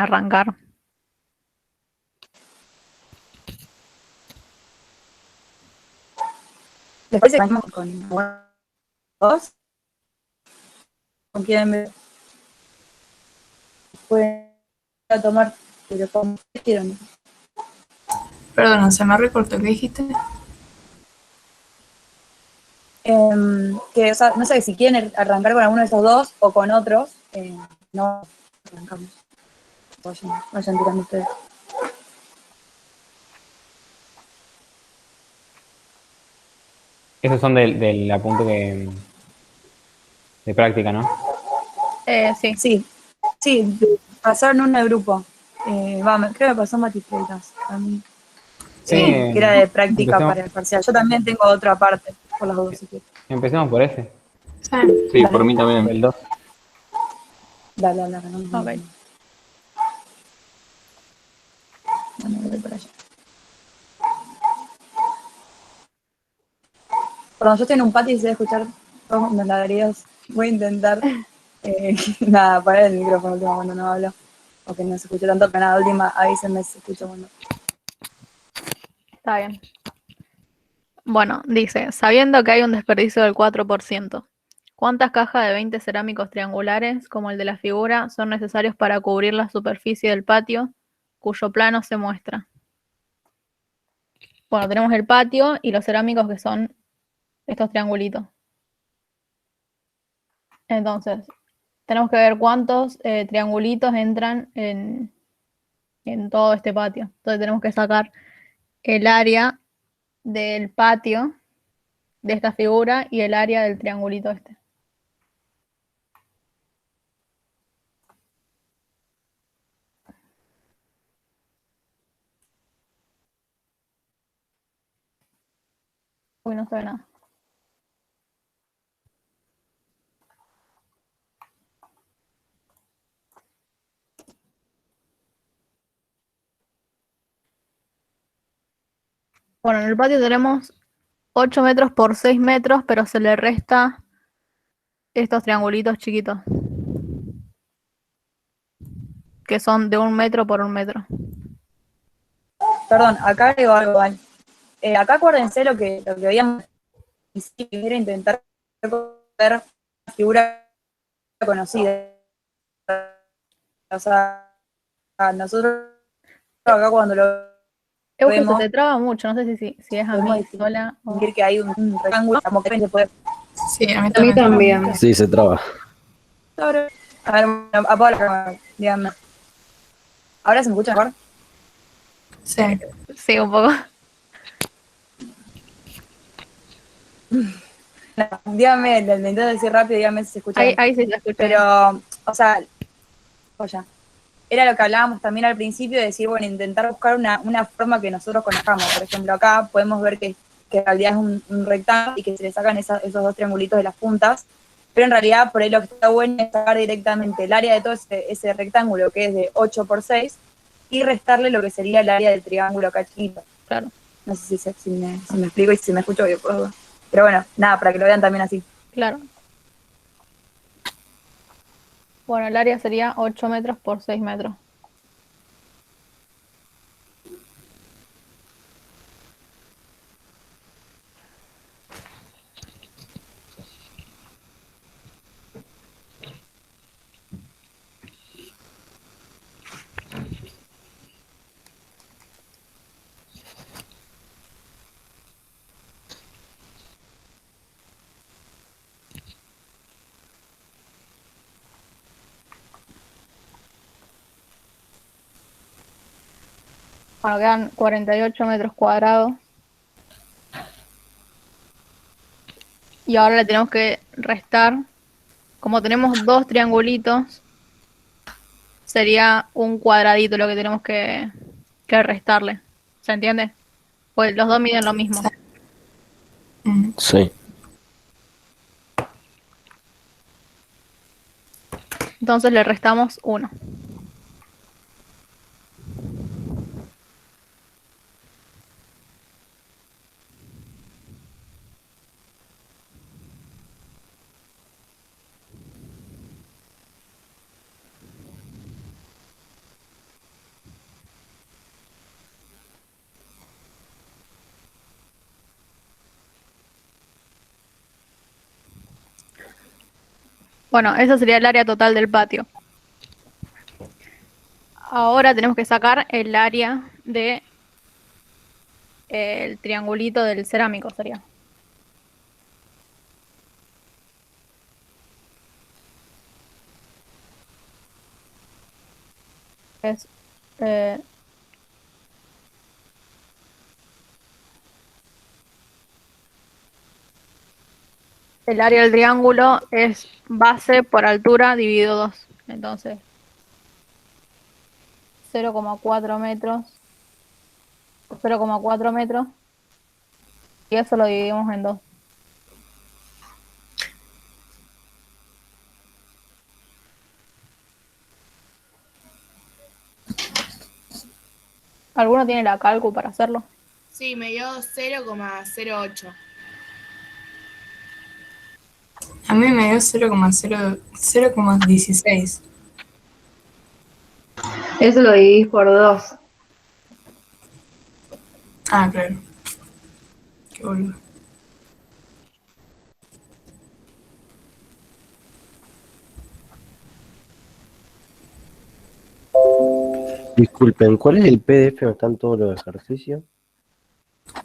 arrancar. Después se con vos. ¿Con quién pueden tomar? Pero como quieran. Perdón, se me recortó. ¿Qué dijiste? Que, o sea, no sé si quieren arrancar con alguno de esos dos o con otros. No arrancamos. Vayan tirando ustedes. Esos son del apunte de práctica, ¿no? Sí. Sí, pasaron uno de grupo. Creo que me pasó Mati Freitas a mí. Sí, Que era de práctica empecemos, para el parcial. Yo también tengo otra parte, por las dos, si quieres. empecemos por ese, Sí. Sí, Dale. por mí también. el 2. Dale, no, Ok. voy para allá. Perdón, yo estoy en un patio y se debe escuchar todos los ladridos. Voy a intentar, nada, parar el micrófono última cuando no hablo. O que no se escuche tanto, pero nada, última, avísenme si se escucha cuando. Está bien. Bueno, dice, sabiendo que hay un desperdicio del 4%, ¿cuántas cajas de 20 cerámicos triangulares, como el de la figura, son necesarios para cubrir la superficie del patio, cuyo plano se muestra? Bueno, tenemos el patio y los cerámicos que son estos triangulitos. Entonces, tenemos que ver cuántos triangulitos entran en todo este patio. Entonces tenemos que sacar el área del patio de esta figura y el área del triangulito este. Uy, no se ve nada. Bueno, en el patio tenemos 8 metros por 6 metros, pero se le resta estos triangulitos chiquitos, que son de 1 metro por 1 metro. Perdón, acá digo algo, Val. Acá acuérdense lo que habíamos era intentar ver una figura conocida. O sea, nosotros acá cuando lo Euge, se vemos, te traba mucho, no sé si es a podemos mí sola o... distinguir que hay un rectángulo, como que se puede. Sí, a mí A mí también. también. Sí, se traba. A ver, apaga la cámara, díganme. ¿Ahora se me escucha mejor? Sí. Sí, un poco. No, díganme, lo intento decir rápido, díganme si se escucha bien. Ahí sí se escucha bien. Pero, o sea, oye, era lo que hablábamos también al principio de decir, bueno, intentar buscar una forma que nosotros conozcamos. Por ejemplo, acá podemos ver que en realidad es un rectángulo y que se le sacan esos dos triangulitos de las puntas, pero en realidad por ahí lo que está bueno es sacar directamente el área de todo ese rectángulo que es de 8 por 6 y restarle lo que sería el área del triángulo acá chiquito. Claro. No sé si me explico y si me escucho bien, por favor. Pero bueno, nada, para que lo vean también así. Claro. Bueno, el área sería 8 metros por 6 metros. Bueno, quedan 48 metros cuadrados. Y ahora le tenemos que restar. Como tenemos dos triangulitos, sería un cuadradito lo que tenemos que restarle. ¿Se entiende? Pues los dos miden lo mismo. Sí. Entonces le restamos 1. Bueno, eso sería el área total del patio. Ahora tenemos que sacar el área de el triangulito del cerámico, sería. Es eh, el área del triángulo es base por altura dividido 2. Entonces, 0,4 metros por 0,4 metros. Y eso lo dividimos en 2. ¿Alguno tiene la calcu para hacerlo? Sí, me dio 0,08. A mí me dio 0,16. Eso lo dividís por 2. Ah, claro. Qué boludo. Disculpen, ¿cuál es el PDF donde están todos los ejercicios?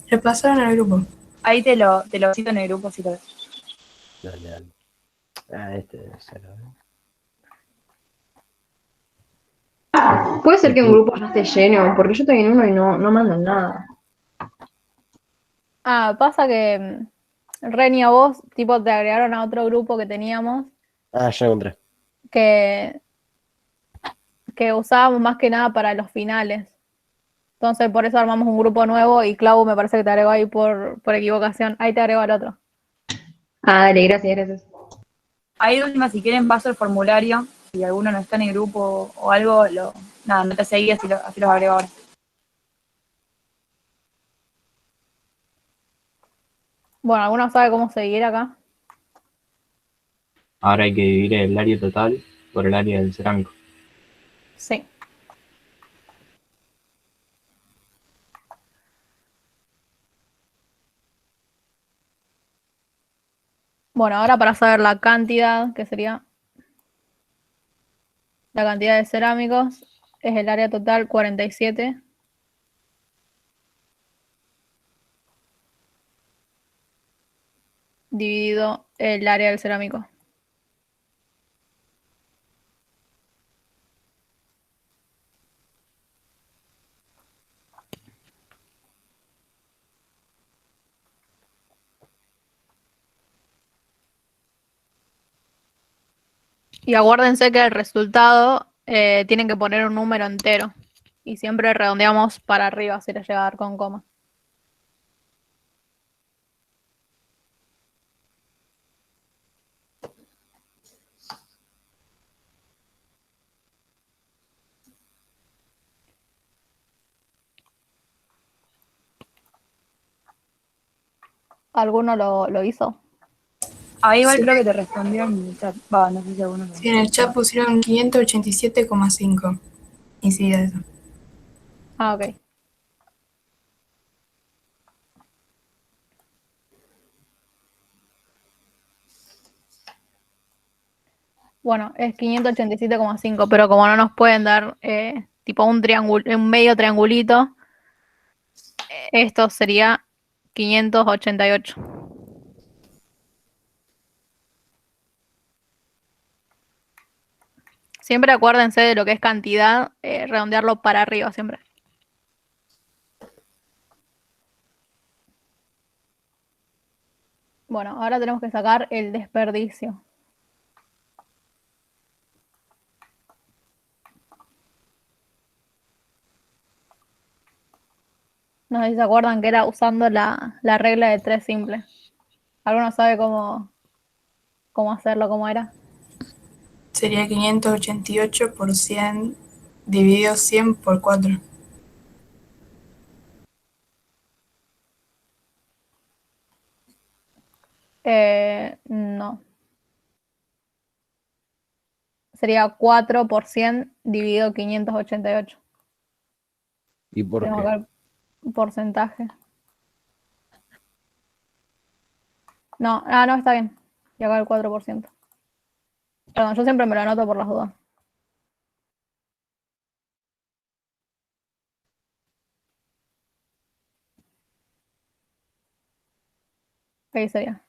Le pasaron al grupo. Ahí te lo cito en el grupo si lo ves. Dale, dale. Ah, este debe ser. A ver. Puede ser que un grupo ya esté lleno, porque yo estoy en uno y no mandan nada. Ah, pasa que Ren y a vos, tipo, te agregaron a otro grupo que teníamos Ah, ya encontré. que, que usábamos más que nada para los finales. Entonces, por eso armamos un grupo nuevo y Clau me parece que te agregó ahí por equivocación. Ahí te agregó al otro. Ah, dale, gracias, gracias. Ahí de última, si quieren, paso el formulario. Si alguno no está en el grupo o algo, nada, no te seguí, así los agrego ahora. Bueno, ¿alguno sabe cómo seguir acá? Ahora hay que dividir el área total por el área del cerámico. Sí. Bueno, ahora para saber la cantidad, que sería la cantidad de cerámicos, es el área total 47 dividido el área del cerámico. Y acuérdense que el resultado tienen que poner un número entero. Y siempre redondeamos para arriba si les llega a dar con coma. ¿Alguno lo hizo? Ahí igual Sí. creo que te respondieron en el chat. Va, no sé si alguno lo Sí, en el chat pusieron 587,5. Y sí, eso. Ah, ok. Bueno, es 587,5, pero como no nos pueden dar tipo un triángulo, un medio triangulito, esto sería 588. Siempre acuérdense de lo que es cantidad, redondearlo para arriba siempre. Bueno, ahora tenemos que sacar el desperdicio. No sé si se acuerdan que era usando la regla de 3 simple. ¿Alguno sabe cómo hacerlo, cómo era? Sería 588 por 100 dividido 100 por 4. No. Sería 4 por 100 dividido 588. ¿Y por Tenemos qué? acá el porcentaje. No, no, está bien. Y acá el 4%. Perdón, yo siempre me lo anoto por las dudas. Ahí sería.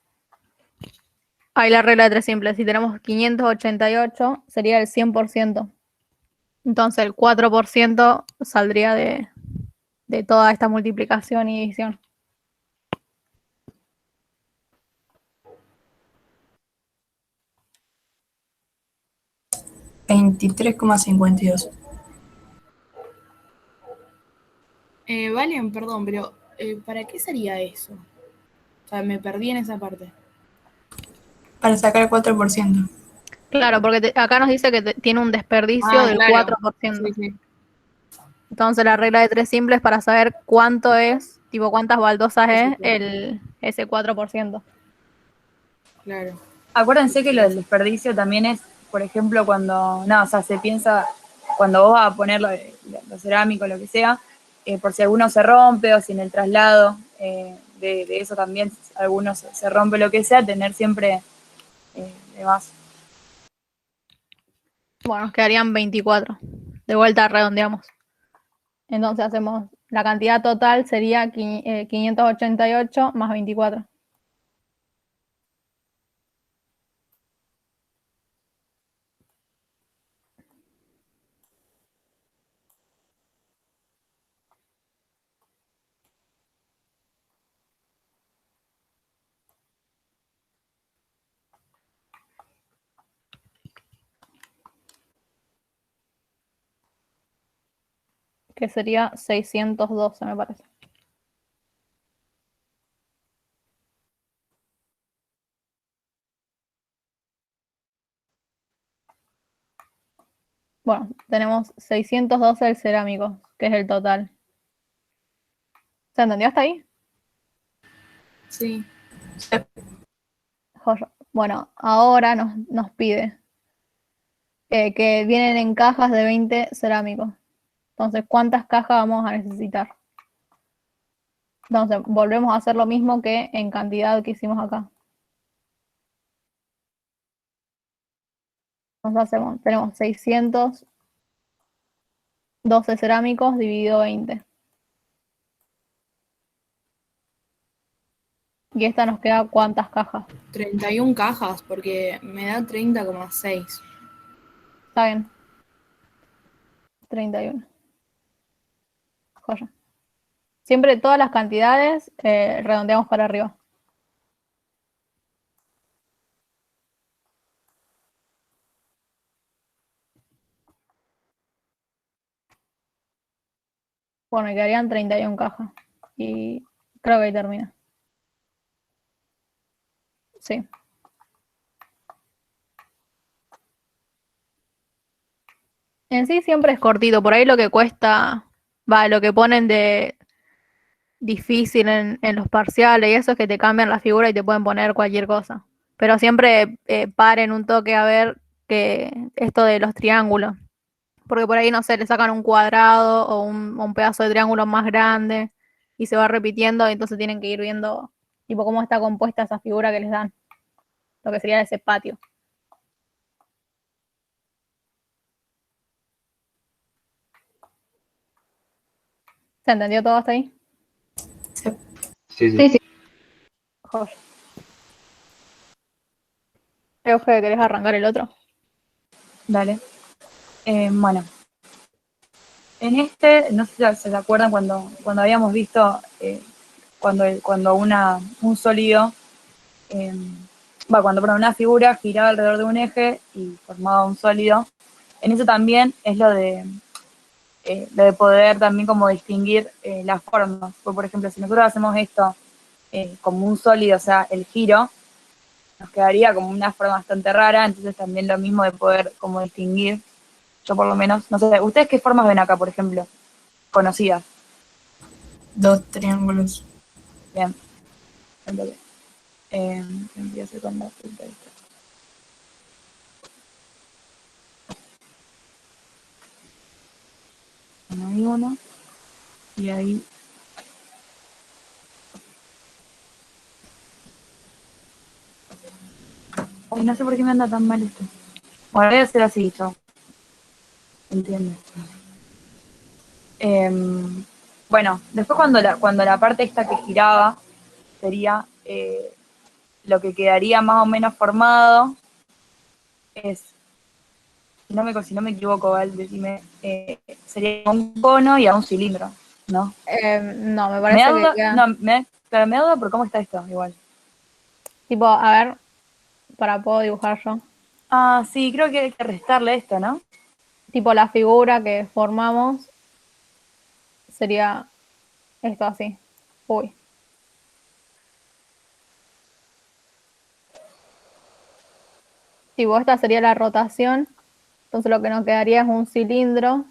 Ahí la regla de tres simples. Si tenemos 588, sería el 100%. Entonces el 4% saldría de toda esta multiplicación y división. $23,52. Valen, perdón, pero ¿para qué sería eso? O sea, me perdí en esa parte. Para sacar el 4%. Claro, porque acá nos dice que tiene un desperdicio del claro. 4%. Sí, sí. Entonces la regla de tres simples para saber cuánto es, tipo cuántas baldosas es ese 4%. Claro. Acuérdense que lo del desperdicio también es, por ejemplo, cuando, no, o sea, se piensa, cuando vos vas a poner lo cerámico, lo que sea, por si alguno se rompe o si en el traslado de eso también alguno se rompe, lo que sea, tener siempre de más. Bueno, nos quedarían 24. De vuelta redondeamos. Entonces hacemos, la cantidad total sería 588 más 24. Que sería 612, me parece. Bueno, tenemos 612 del cerámico, que es el total. ¿Se entendió hasta ahí? Sí. Joya. Bueno, ahora nos pide que vienen en cajas de 20 cerámicos. Entonces, ¿cuántas cajas vamos a necesitar? Entonces, volvemos a hacer lo mismo que en cantidad que hicimos acá. Entonces tenemos 612 cerámicos dividido 20. Y esta nos queda ¿cuántas cajas? 31 cajas, porque me da 30,6. ¿Está bien? 31. Joya. Siempre todas las cantidades redondeamos para arriba. Bueno, y quedarían 31 cajas. Y creo que ahí termina. Sí. En sí siempre es cortito. Por ahí lo que cuesta, lo que ponen de difícil en los parciales y eso es que te cambian la figura y te pueden poner cualquier cosa. Pero siempre paren un toque a ver que esto de los triángulos. Porque por ahí, no sé, le sacan un cuadrado o un pedazo de triángulo más grande y se va repitiendo y entonces tienen que ir viendo tipo cómo está compuesta esa figura que les dan. Lo que sería ese patio. ¿Se entendió todo hasta ahí? Sí, Sí, sí. sí. Joder. Creo que querés arrancar el otro. Dale. Bueno, en este, no sé si se acuerdan cuando habíamos visto cuando un sólido, cuando una figura giraba alrededor de un eje y formaba un sólido. En eso también es lo de poder también como distinguir las formas. Por ejemplo, si nosotros hacemos esto como un sólido, o sea, el giro, nos quedaría como una forma bastante rara, entonces también lo mismo de poder como distinguir. Yo por lo menos, no sé, ¿ustedes qué formas ven acá, por ejemplo? Conocidas. 2 triángulos. Bien. Entonces, empiezo con la fruta esta. Bueno, ahí uno. Y ahí. Ay, no sé por qué me anda tan mal esto. Bueno, voy a hacer así, yo. ¿Entiendes? Bueno, después cuando la parte esta que giraba sería lo que quedaría más o menos formado es, si no me equivoco, Val, decime, sería un cono y a un cilindro, ¿no? No, me Me parece da que duda, queda. no, claro, me da duda por cómo está esto, igual. Tipo, a ver, puedo dibujar yo. Ah, sí, creo que hay que restarle esto, ¿no? Tipo, la figura que formamos sería esto así. Uy. Tipo, esta sería la rotación. Entonces lo que nos quedaría es un cilindro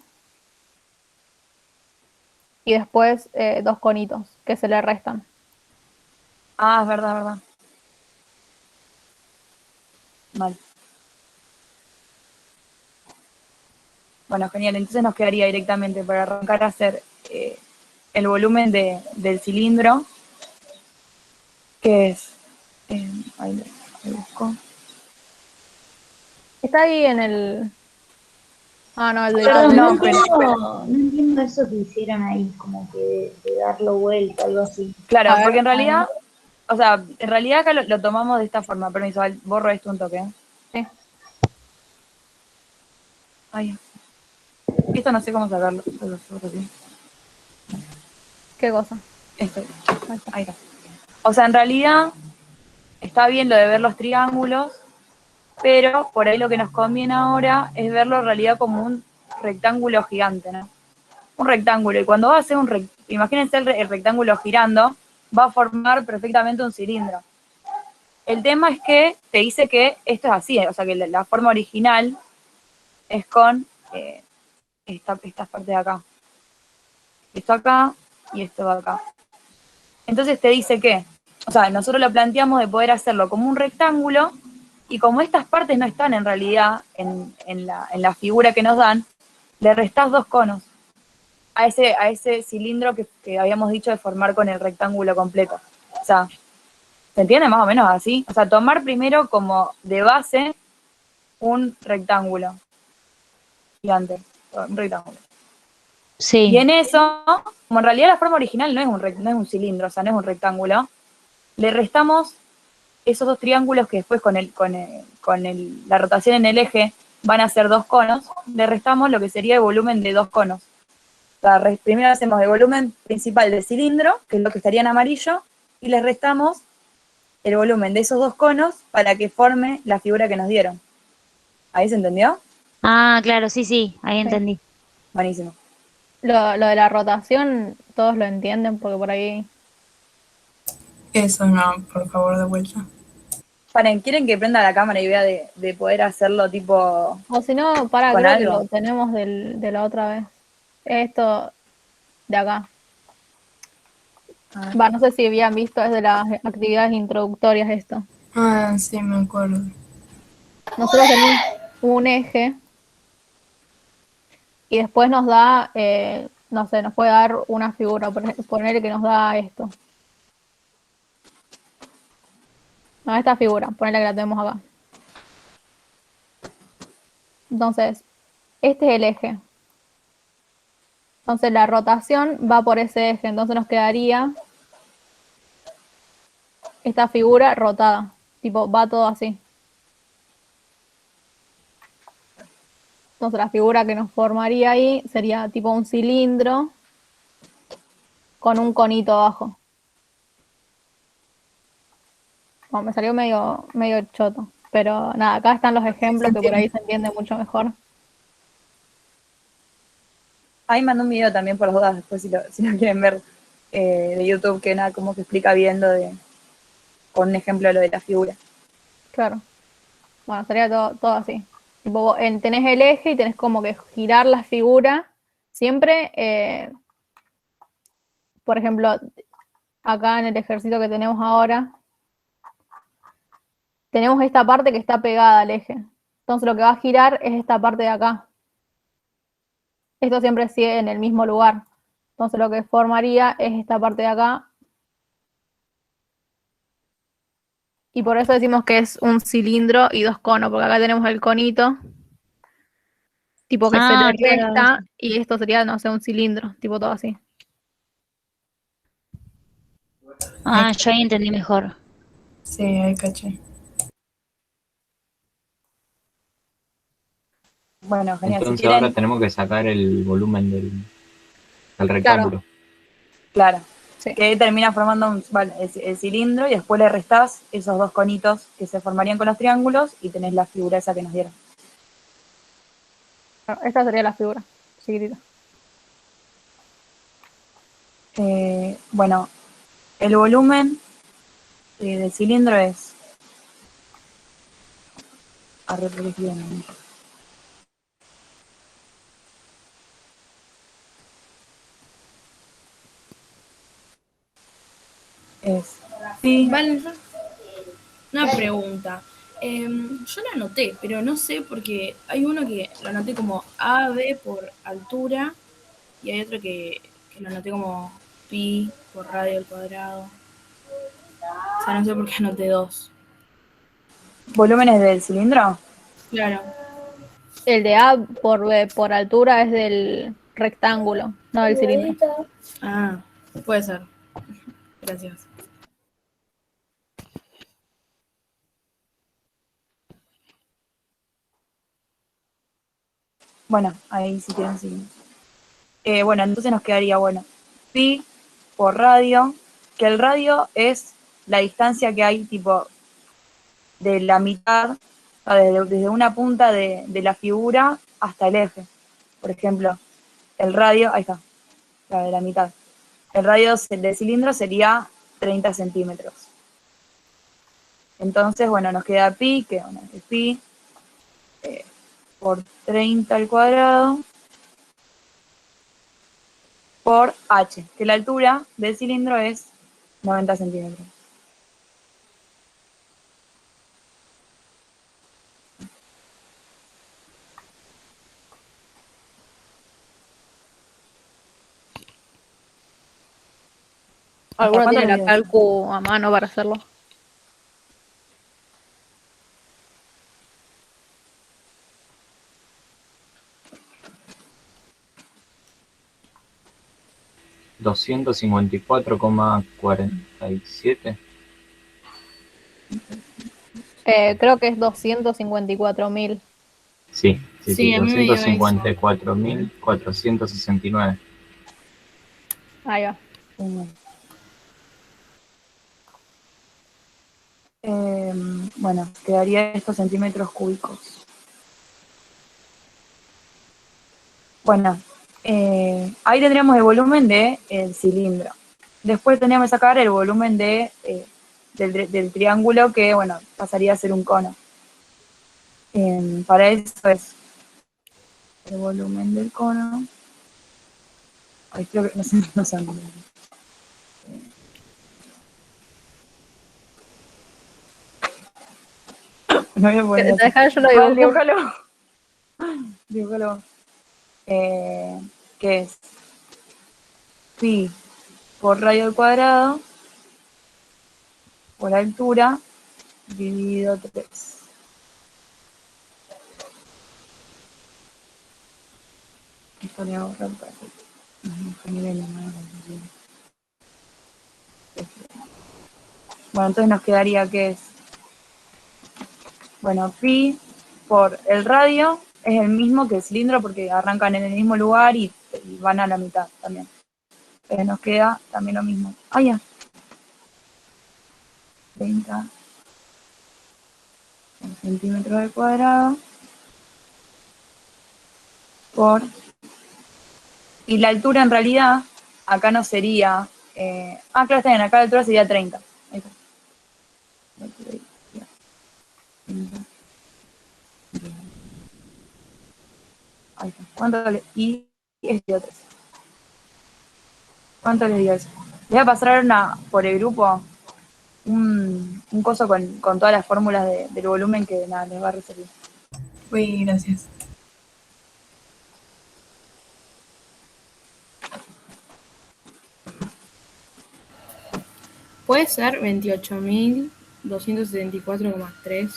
y después dos conitos que se le restan. Ah, es verdad, es verdad. Vale. Bueno, genial. Entonces nos quedaría directamente para arrancar a hacer el volumen del cilindro, que es... ahí lo busco. Está ahí en el... Ah, no, el del Perdón, audio. No, pero... no entiendo eso que hicieron ahí, como que de darlo vuelta, algo así. Claro, A porque ver, en realidad... O sea, en realidad acá lo tomamos de esta forma. Permiso, Val, borro esto un toque. sí. Ay, esto no sé cómo sacarlo. Lo saco así. ¿Qué cosa? Esto. Ahí está. Ahí está. O sea, en realidad está bien lo de ver los triángulos, pero por ahí lo que nos conviene ahora es verlo en realidad como un rectángulo gigante, ¿no? Un rectángulo. Y cuando va a hacer imagínense el rectángulo girando, va a formar perfectamente un cilindro. El tema es que te dice que esto es así, o sea que la forma original es con estas partes de acá. Esto acá y esto de acá. Entonces te dice que, o sea, nosotros lo planteamos de poder hacerlo como un rectángulo y como estas partes no están en realidad en la figura que nos dan, le restás dos conos a ese cilindro que habíamos dicho de formar con el rectángulo completo. O sea, ¿se entiende más o menos así? O sea, tomar primero como de base un rectángulo gigante, un rectángulo. Y Sí. en eso, como en realidad la forma original no es un cilindro, o sea, no es un rectángulo, le restamos esos dos triángulos que después la rotación en el eje van a ser dos conos, le restamos lo que sería el volumen de dos conos. O sea, primero hacemos el volumen principal del cilindro, que es lo que estaría en amarillo, y le restamos el volumen de esos dos conos para que forme la figura que nos dieron. ¿Ahí se entendió? Ah, claro, sí, sí, ahí Sí. entendí. Buenísimo. Lo de la rotación, todos lo entienden porque por ahí... Eso no, por favor, de vuelta. ¿Quieren que prenda la cámara y vea de poder hacerlo tipo O si no, con creo que algo? lo tenemos de la otra vez. Esto de acá. A ver. Va, no sé si habían visto, es de las actividades introductorias esto. Ah, sí, me acuerdo. Nosotros tenemos un eje y después nos da, no sé, nos puede dar una figura, ponerle que nos da esto. No, esta figura, ponerle que la tenemos acá. Entonces, este es el eje. Entonces la rotación va por ese eje, entonces nos quedaría esta figura rotada, tipo va todo así. Entonces la figura que nos formaría ahí sería tipo un cilindro con un conito abajo. Bueno, me salió medio choto, pero nada, acá están los ejemplos que por ahí se entiende mucho mejor. Ahí mandó un video también por las dudas, después si lo quieren ver de YouTube, que nada, como que explica bien con un ejemplo lo de la figura. Claro. Bueno, sería todo así. Tipo, tenés el eje y tenés como que girar la figura. Siempre, por ejemplo, acá en el ejercicio que tenemos ahora, tenemos esta parte que está pegada al eje. Entonces lo que va a girar es esta parte de acá. Esto siempre sigue en el mismo lugar. Entonces lo que formaría es esta parte de acá. Y por eso decimos que es un cilindro y dos conos, porque acá tenemos el conito Tipo que se Ah, le claro. resta y esto sería, no sé, un cilindro, tipo todo así. Ah, yo ahí entendí mejor. Sí, ahí caché. Bueno, genial. Si Entonces ahora quieren, tenemos que sacar el volumen del Claro, rectángulo. claro, sí. que termina formando el cilindro y después le restás esos dos conitos que se formarían con los triángulos y tenés la figura esa que nos dieron. Bueno, esta sería la figura, chiquitita. Bueno, el volumen del cilindro es... A ver, ¿por qué escribo en el- Es pi. Vale, una pregunta. Yo la anoté, pero no sé porque hay uno que lo anoté como AB por altura y hay otro que lo anoté como pi por radio al cuadrado. O sea, no sé por qué anoté dos. ¿Volúmenes del cilindro? Claro. El de A por altura es del rectángulo, no del cilindro. Ah, puede ser. Gracias. Bueno, ahí sí quieren seguir. Bueno, entonces nos quedaría, bueno, pi por radio, que el radio es la distancia que hay tipo de la mitad, o sea, desde una punta de la figura hasta el eje. Por ejemplo, el radio, ahí está, la de la mitad. El radio del cilindro sería 30 centímetros. Entonces, bueno, nos queda pi, que bueno, es pi por 30 al cuadrado por h, que la altura del cilindro es 90 centímetros. ¿Hasta ¿Alguno cuánto tiene les la dio? calcu a mano para hacerlo? $254,47. Creo que es 254.000. Sí, sí, sí, Sí, a mí me dio eso. 254.469. Ahí va. Bueno, quedaría estos centímetros cúbicos. Bueno, ahí tendríamos el volumen del cilindro. Después tendríamos que sacar el volumen del triángulo que, bueno, pasaría a ser un cono. Para eso es el volumen del cono. Ay, creo que no sé, no sé. No voy a poner así. Deja, yo lo Igual, dibujo. dibújalo. Dibújalo. Que es pi por radio al cuadrado por altura dividido 3. Esto le hago para que nos genere la mano. Bueno, entonces nos quedaría que es, bueno, pi por el radio es el mismo que el cilindro porque arrancan en el mismo lugar y van a la mitad también. Entonces nos queda también lo mismo. Ah, ya. 30 centímetros al cuadrado por... Y la altura en realidad, acá no sería... claro, está bien, acá la altura sería 30. Ahí está. La altura sería 30. Ahí está. ¿Cuánto le... Y es dio 3. ¿Cuánto les dio eso? Les voy a pasar por el grupo un coso con todas las fórmulas del volumen que nada, les va a resolver. Uy, gracias. Puede ser 28.274,3.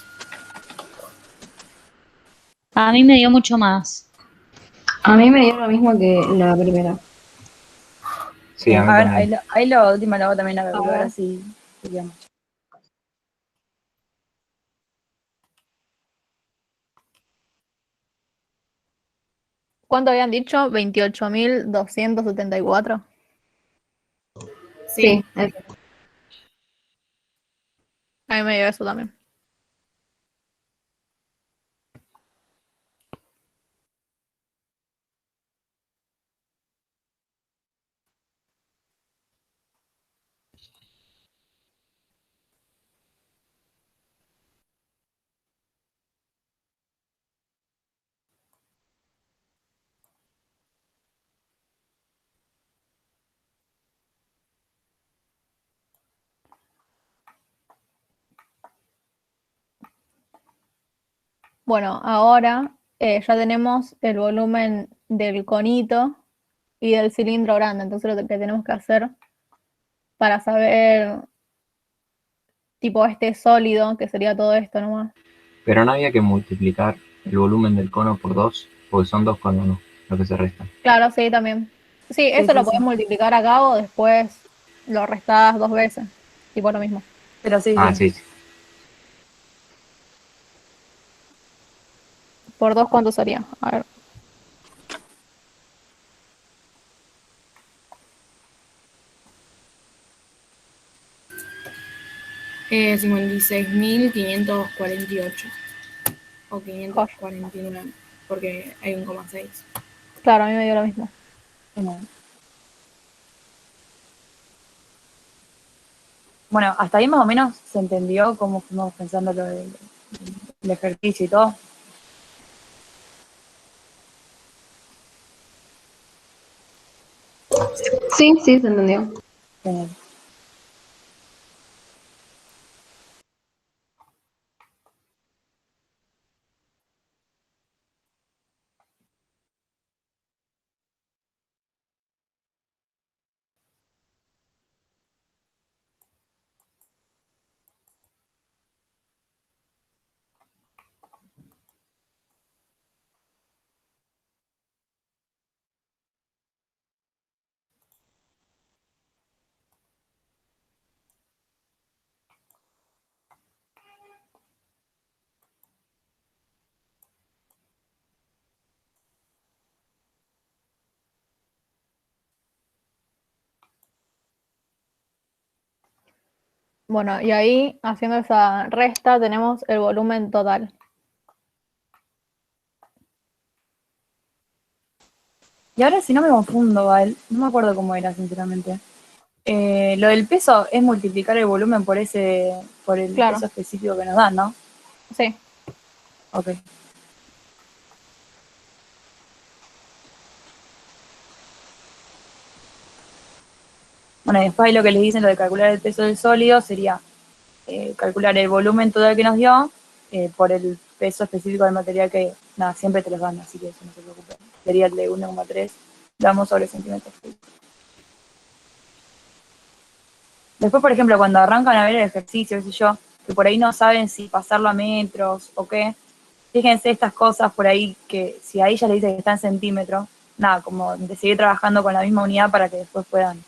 A mí me dio mucho más. A mí me dio lo mismo que la primera. Sí, a mí A ver, también. ahí lo último lo hago también a A calcular ver. así. Digamos. ¿Cuánto habían dicho? 28.274. Sí, eso. A mí me dio eso también. Bueno, ahora ya tenemos el volumen del conito y del cilindro grande. Entonces lo que tenemos que hacer para saber tipo este sólido, que sería todo esto nomás. Pero no había que multiplicar el volumen del cono por 2, porque son 2 conos, ¿no? Lo que se restan. Claro, sí, también. Sí, Sí, eso sí, lo sí. podés multiplicar acá o después lo restás 2 veces. Tipo lo mismo. Pero sí, Ah, sí. sí, sí. ¿Por 2 cuánto sería? A ver. Eh, 56.548 o Joya. 549, porque hay un coma 6. Claro, a mí me dio lo mismo. Bueno, hasta ahí más o menos se entendió cómo fuimos pensando lo del el ejercicio y todo. Sí, sí, se entendió. Genial. Bueno, y ahí, haciendo esa resta, tenemos el volumen total. Y ahora si no me confundo, Val, no me acuerdo cómo era, sinceramente. Lo del peso es multiplicar el volumen por el Claro, peso específico que nos dan, ¿no? sí. Ok. Bueno, y después ahí lo que les dicen, lo de calcular el peso del sólido, sería calcular el volumen total que nos dio por el peso específico del material que, nada, siempre te los dan, así que eso no se preocupen. Sería el de 1,3 gramos sobre centímetro cúbico. Después, por ejemplo, cuando arrancan a ver el ejercicio, qué sé yo, que por ahí no saben si pasarlo a metros o qué, fíjense estas cosas por ahí que si ahí ya le dice que está en centímetros, nada, como de seguir trabajando con la misma unidad para que después puedan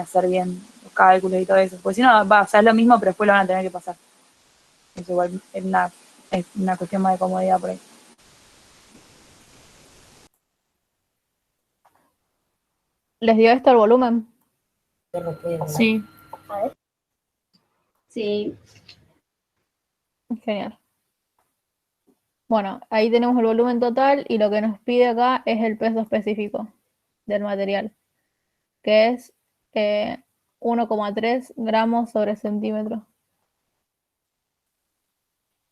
hacer bien los cálculos y todo eso. Porque si no, va, o sea, es lo mismo, pero después lo van a tener que pasar. Eso igual es una cuestión más de comodidad por ahí. ¿Les dio esto el volumen? Sí. Sí. Genial. Bueno, ahí tenemos el volumen total y lo que nos pide acá es el peso específico del material, que es 1,3 gramos sobre centímetro.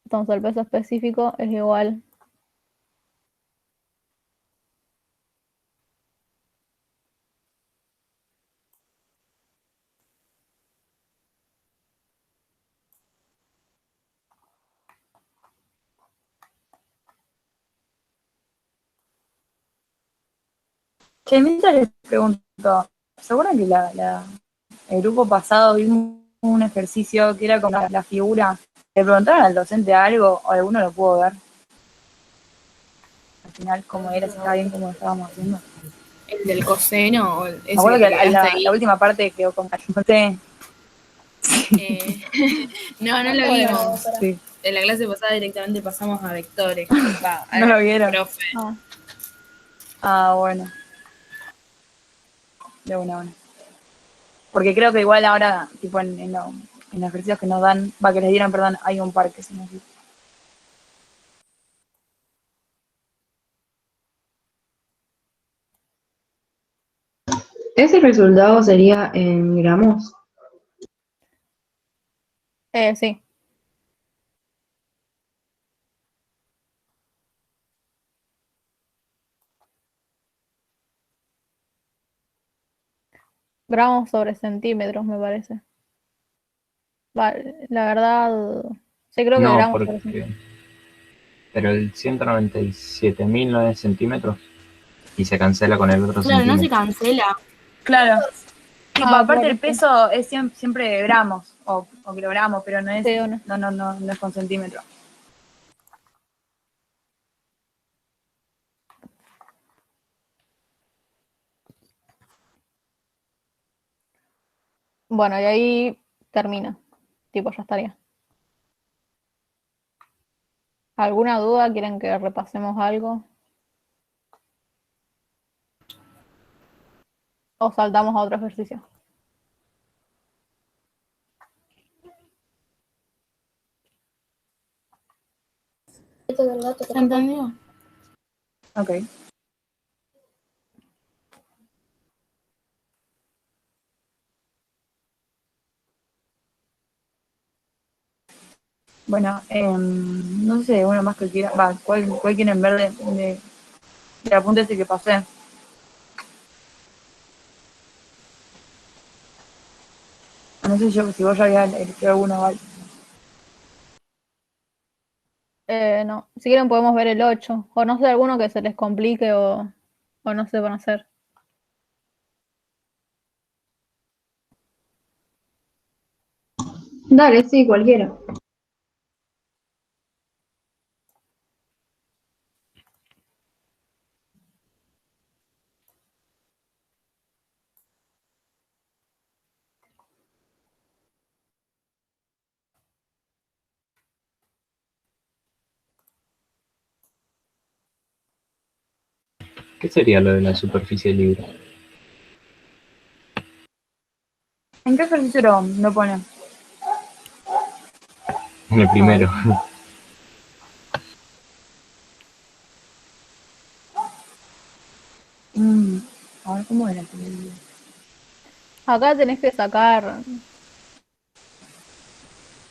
Entonces el peso específico es igual. Che, mientras les pregunto, ¿se acuerdan que el grupo pasado vimos un ejercicio que era como la figura? ¿Le preguntaron al docente algo o alguno lo pudo ver? final cómo era, si estaba bien como lo estábamos haciendo. El del coseno, Me acuerdo que la la última parte quedó con sí. No lo vimos. Sí. En la clase pasada directamente pasamos a vectores. ¿No lo vieron? Profe. Bueno. De una. Porque creo que igual ahora, tipo en los ejercicios que nos dan, que les dieron, perdón, hay un par que se nos dice. ¿Ese resultado sería en gramos? Sí. Gramos sobre centímetros, me parece. Vale, la verdad, sí creo que No, gramos sobre centímetros. pero el 197.000 no es centímetros y se cancela con el otro Claro, no se centímetro. cancela. Claro. Tipo, aparte claro, el peso es siempre gramos o kilogramos, pero no es, sí, una. no es con centímetros. Bueno, y ahí termina. Tipo, ya estaría. ¿Alguna duda? ¿Quieren que repasemos algo? ¿O saltamos a otro ejercicio? ¿Se entendió? Ok. Bueno, no sé, uno más que quiera. ¿Cuál quieren ver de apunte ese que pasé? No sé yo si vos ya habías elegido alguno, ¿vale? No. Si quieren podemos ver el 8. O no sé, alguno que se les complique o no sepan hacer. Dale, sí, cualquiera. ¿Qué sería lo de la superficie libre? ¿En qué ejercicio lo ponen? En el primero. A ver, ¿cómo era? Acá tenés que sacar.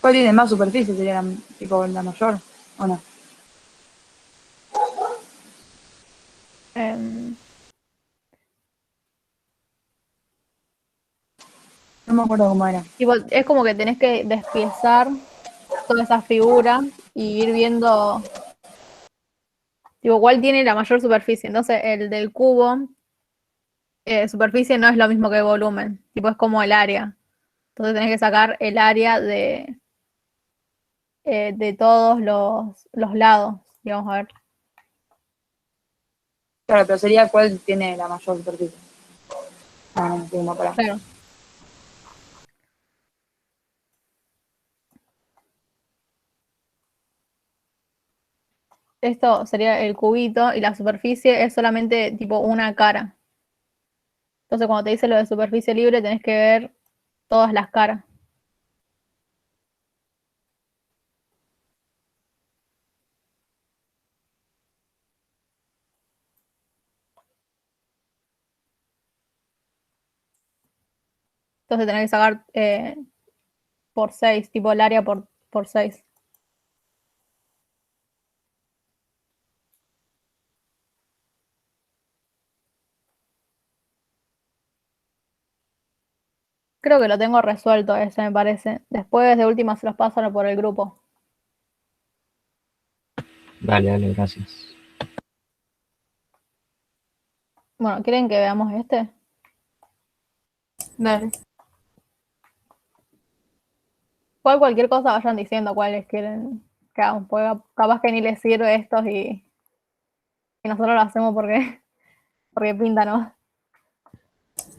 ¿Cuál tiene más superficie? ¿Sería tipo la mayor o no? em, No me acuerdo cómo era. Tipo, es como que tenés que despiezar toda esa figura y ir viendo, tipo, cuál tiene la mayor superficie. Entonces, el del cubo, superficie no es lo mismo que volumen, tipo, es como el área. Entonces tenés que sacar el área de todos los lados, digamos, a ver. Claro, pero sería cuál tiene la mayor superficie. No tengo más para. Claro. Esto sería el cubito y la superficie es solamente tipo una cara. Entonces, cuando te dice lo de superficie libre, tenés que ver todas las caras. Entonces tenés que sacar por 6, tipo el área por 6. Creo que lo tengo resuelto ese, me parece. Después de última se los pasan por el grupo. Dale, gracias. Bueno, ¿quieren que veamos este? Dale. Cualquier cosa vayan diciendo cuáles quieren que hagamos, porque capaz que ni les sirve estos y Y nosotros lo hacemos porque pinta, ¿no?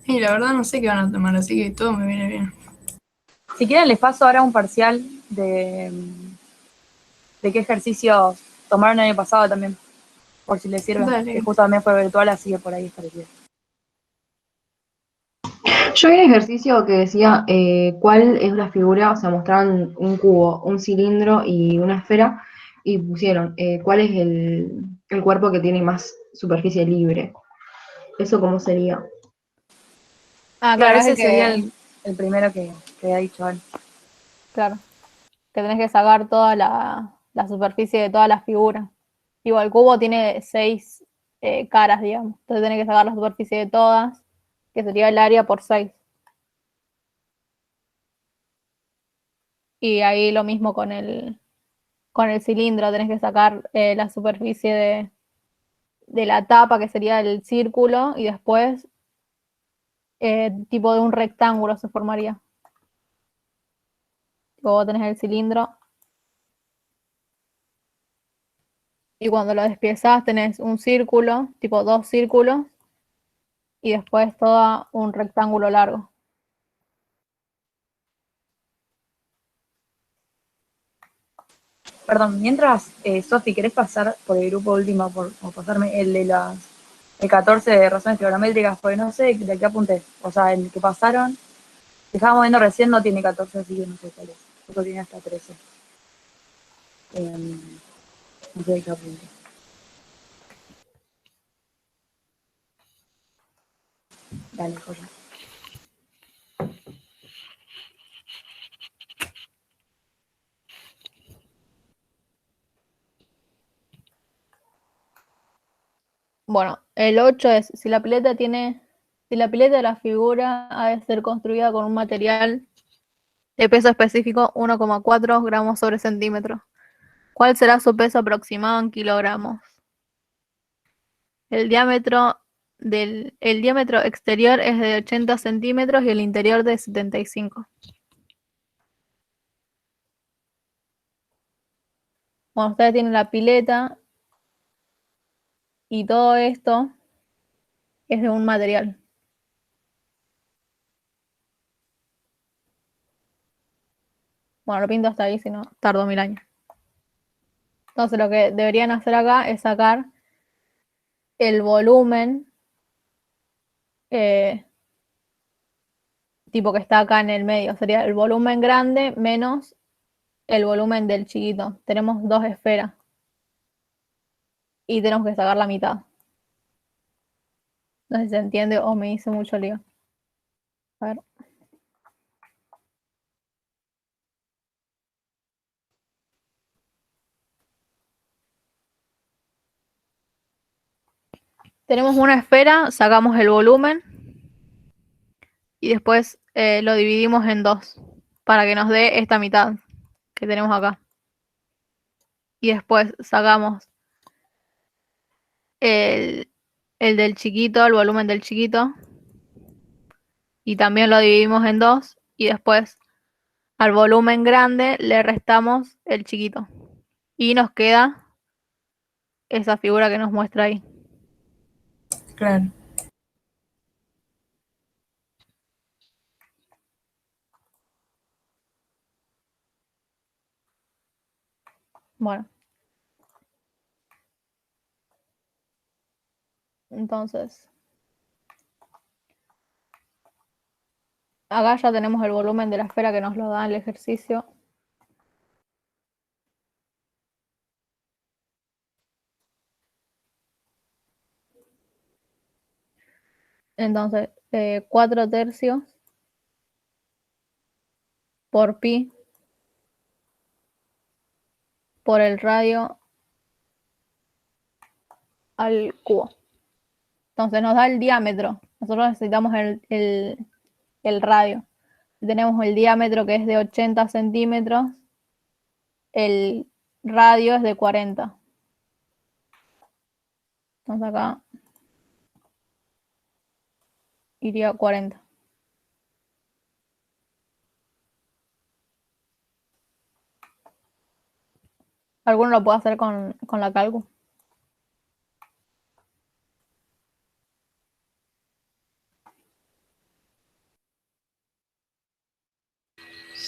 Y la verdad no sé qué van a tomar, así que todo me viene bien. Si quieren, les paso ahora un parcial de qué ejercicios tomaron el año pasado también, por si les sirve. Dale. Que justo también fue virtual, así que por ahí es parecido. Yo vi un ejercicio que decía cuál es la figura, o sea, mostraban un cubo, un cilindro y una esfera, y pusieron cuál es el cuerpo que tiene más superficie libre. ¿Eso cómo sería? Ah, Claro, claro, es ese el sería que, el primero que había dicho antes. claro, que tenés que sacar toda la superficie de todas las figuras. Igual el cubo tiene 6 caras, digamos. Entonces tenés que sacar la superficie de todas, que sería el área por 6. Y ahí lo mismo con el cilindro, tenés que sacar la superficie de la tapa, que sería el círculo, y después tipo de un rectángulo se formaría. Luego tenés el cilindro. Y cuando lo despiezas tenés un círculo, tipo 2 círculos, y después todo un rectángulo largo. Perdón, mientras, Sofi, ¿querés pasar por el grupo último o pasarme el 14 de razones trigonométricas? Porque no sé de qué apunté. O sea, el que pasaron, que estábamos viendo recién no tiene 14, así que no sé cuál es. Otro tiene hasta 13. No sé de qué apunté. Dale, joya. Bueno, el 8 es, si la pileta de la figura ha de ser construida con un material de peso específico 1,4 gramos sobre centímetro, ¿cuál será su peso aproximado en kilogramos? El el diámetro exterior es de 80 centímetros y el interior de 75. Bueno, ustedes tienen la pileta y todo esto es de un material. Bueno, lo pinto hasta ahí, si no, tardo 1000 años. Entonces lo que deberían hacer acá es sacar el volumen eh, tipo que está acá en el medio. Sería el volumen grande menos el volumen del chiquito. Tenemos 2 esferas y tenemos que sacar la mitad. No sé si se entiende o me hice mucho lío. A ver. Tenemos una esfera, sacamos el volumen y después lo dividimos en 2 para que nos dé esta mitad que tenemos acá. Y después sacamos el, el del chiquito, el volumen del chiquito, y también lo dividimos en 2 y después al volumen grande le restamos el chiquito. Y nos queda esa figura que nos muestra ahí. Claro. Bueno, entonces acá ya tenemos el volumen de la esfera que nos lo da el ejercicio. Entonces, 4 tercios por pi por el radio al cubo. Entonces nos da el diámetro. Nosotros necesitamos el radio. Tenemos el diámetro que es de 80 centímetros. El radio es de 40. Entonces acá iría 40. ¿Alguno lo puede hacer con la calcu?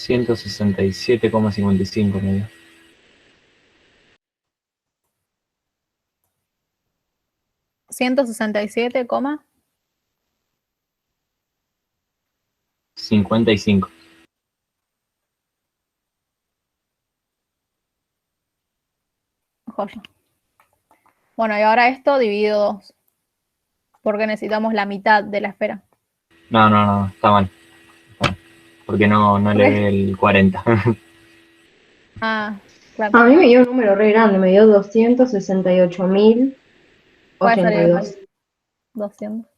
167,55 me dio. 167, 55. joya. Bueno, y ahora esto dividido 2, porque necesitamos la mitad de la esfera. No, está mal. Porque no ¿Por le qué? ve el 40. Ah, A claro. mí me dio un número re grande, me dio 268.082. Puede salir igual. 200.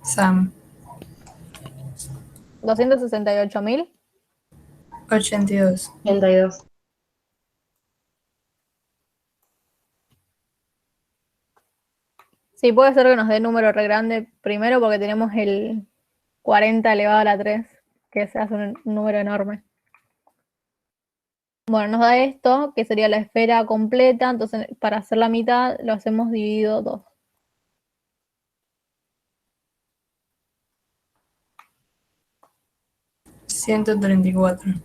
Sam, 268.000. 82. 82. Sí, puede ser que nos dé número re grande, primero porque tenemos el 40 elevado a la 3, que se hace un número enorme. Bueno, nos da esto, que sería la esfera completa, entonces para hacer la mitad lo hacemos dividido 2. $134.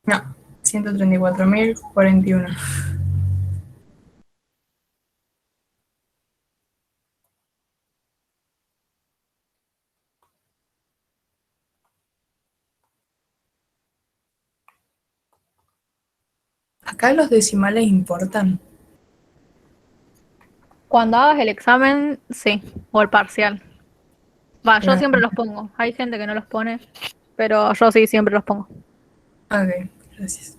No, 134.041. Acá los decimales importan. Cuando hagas el examen, sí, o el parcial. Va, yo Pero, siempre los pongo. Hay gente que no los pone, pero yo sí siempre los pongo. ok, gracias.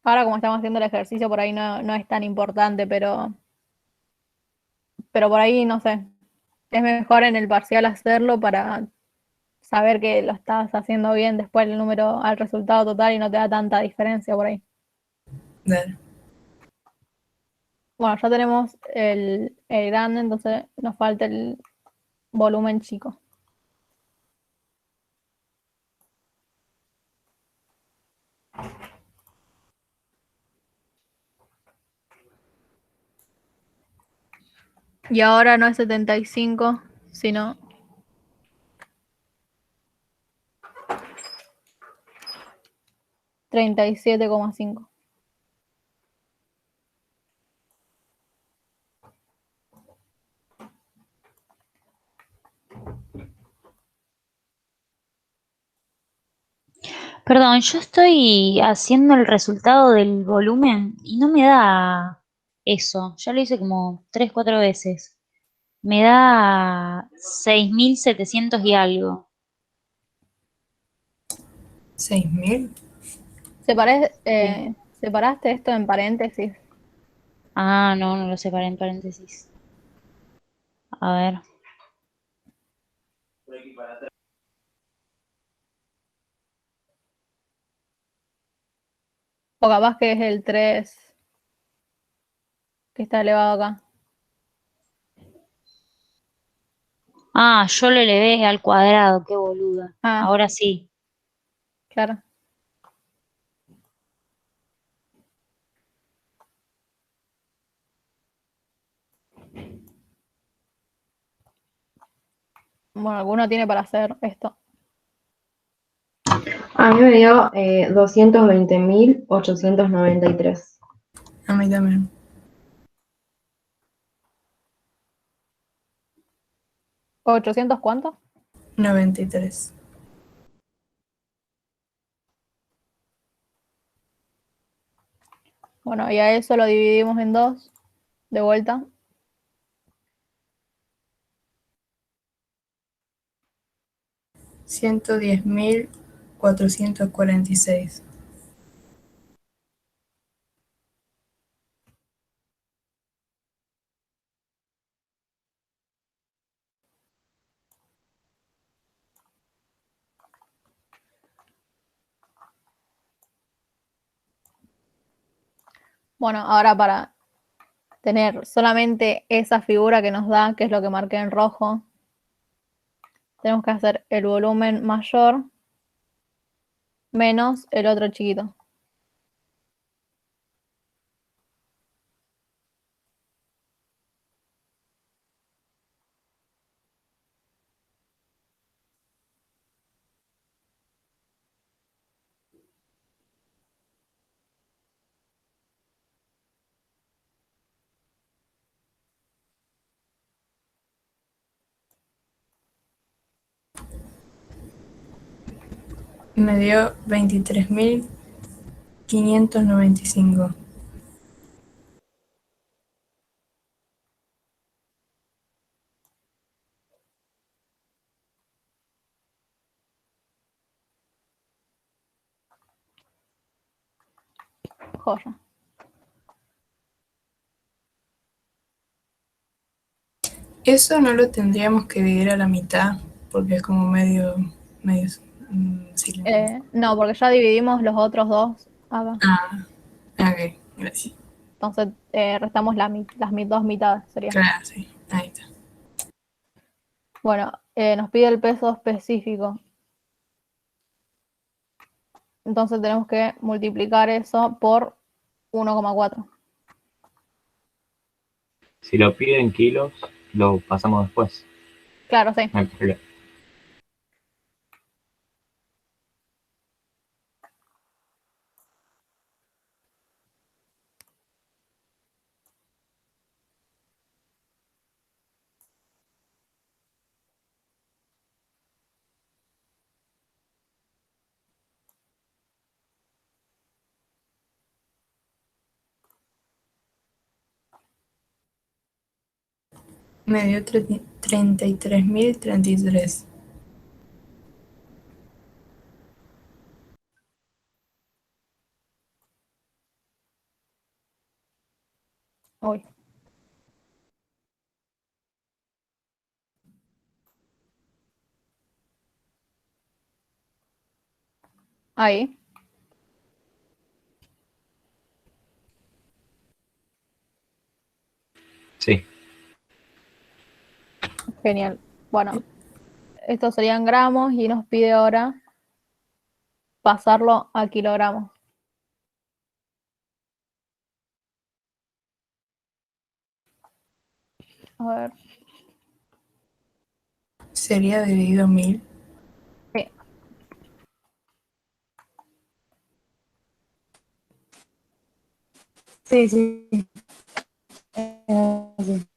Ahora como estamos haciendo el ejercicio, por ahí no es tan importante, pero por ahí, no sé, es mejor en el parcial hacerlo para saber que lo estás haciendo bien después el número al resultado total y no te da tanta diferencia por ahí. Dale. Bueno, ya tenemos el grande, entonces nos falta el volumen chico. Y ahora no es 75, sino 37,5. Perdón, yo estoy haciendo el resultado del volumen y no me da eso. Ya lo hice como 3, 4 veces. Me da 6.700 y algo. 6.000. Separaste esto en paréntesis. Ah, no lo separé en paréntesis. A ver. O capaz que es el 3 que está elevado acá. Ah, yo lo elevé al cuadrado, qué boluda. Ah, Ahora sí. claro. Bueno, alguno tiene para hacer esto. A mí me dio 220.893. A mí también. ¿800 cuánto? 93. Bueno, y a eso lo dividimos en 2, de vuelta. $110.446. Bueno, ahora para tener solamente esa figura que nos da, que es lo que marqué en rojo, tenemos que hacer el volumen mayor menos el otro chiquito. Me dio 23.595. Joya. Eso no lo tendríamos que dividir a la mitad, porque es como medio cilindro. No, porque ya dividimos los otros dos acá. Ah, ok, gracias. Entonces restamos dos mitades, sería. Claro, sí, ahí está. Bueno, nos pide el peso específico. Entonces tenemos que multiplicar eso por 1,4. Si lo pide en kilos, lo pasamos después. Claro, sí. No hay problema. Me dio 33.033. Uy. Ahí. Sí. Genial. Bueno, estos serían gramos y nos pide ahora pasarlo a kilogramos. A ver. Sería dividido 1000. Sí. Sí, sí. Sí.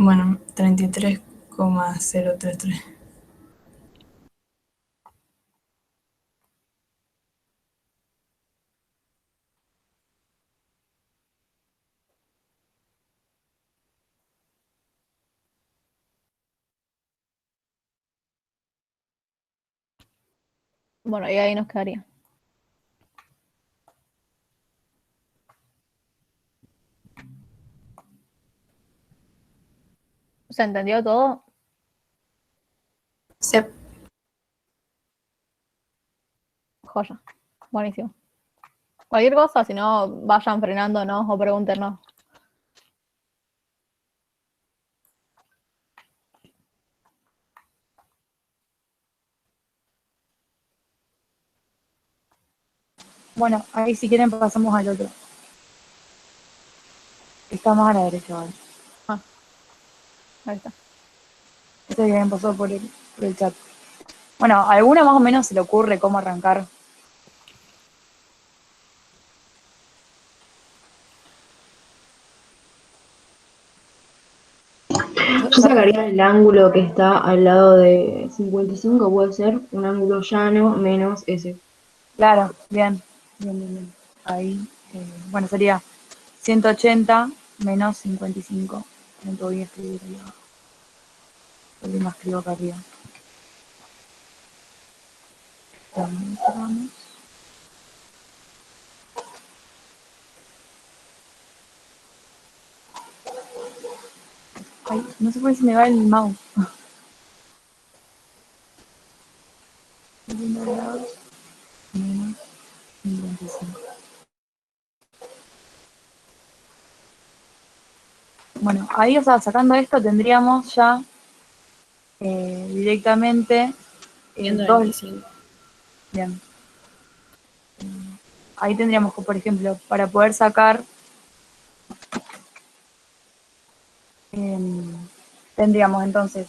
Bueno, 33,033. Bueno, y ahí nos quedaría. ¿Se entendió todo? Sí. Joya. Buenísimo. Cualquier cosa, si no, vayan frenándonos o pregúntenos. Bueno, ahí si quieren pasamos al otro. Está más a la derecha, ¿vale? Ahí está. Este que me pasó por el chat. Bueno, ¿a alguna más o menos se le ocurre cómo arrancar? Yo sacaría el ángulo que está al lado de 55, puede ser un ángulo llano menos ese. Claro, bien, bien, bien, bien. Ahí, bueno, sería 180 menos 55. No te voy a escribir ahí abajo. Porque me escribo acá arriba. Vamos. Ay, no sé por qué se me va el mouse. 70 grados menos 55. Bueno, ahí, o sea, sacando esto tendríamos ya directamente dos. 125. Bien. Ahí tendríamos que, por ejemplo, para poder sacar, tendríamos entonces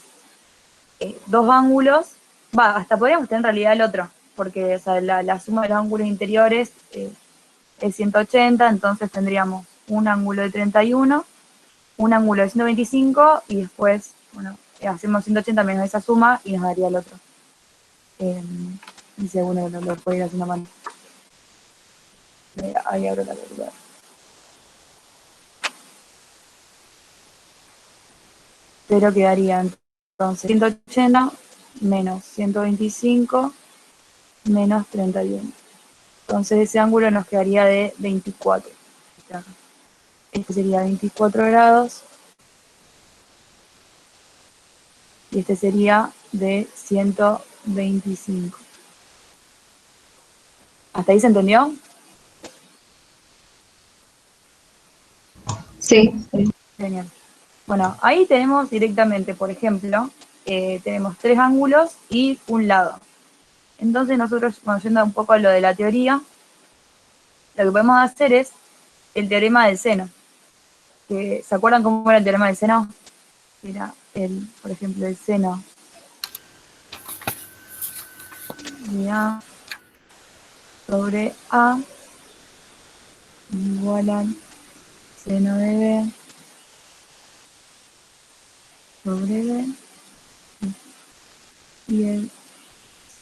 dos ángulos hasta podríamos tener en realidad el otro, porque o sea, la suma de los ángulos interiores es 180, entonces tendríamos un ángulo de 31, un ángulo de 125 y después, bueno, hacemos 180 menos esa suma y nos daría el otro. Y según lo puedo ir haciendo mal. Ahí abro la calculadora. Pero quedaría entonces 180 menos 125 menos 31. Entonces ese ángulo nos quedaría de 24. Este sería 24 grados. Y este sería de 125. ¿Hasta ahí se entendió? Sí. Genial. Bueno, ahí tenemos directamente, por ejemplo, tenemos 3 ángulos y un lado. Entonces nosotros, yendo un poco a lo de la teoría, lo que podemos hacer es el teorema del seno. ¿Se acuerdan cómo era el teorema del seno? Era, por ejemplo, el seno de A sobre A igual al seno de B sobre B y el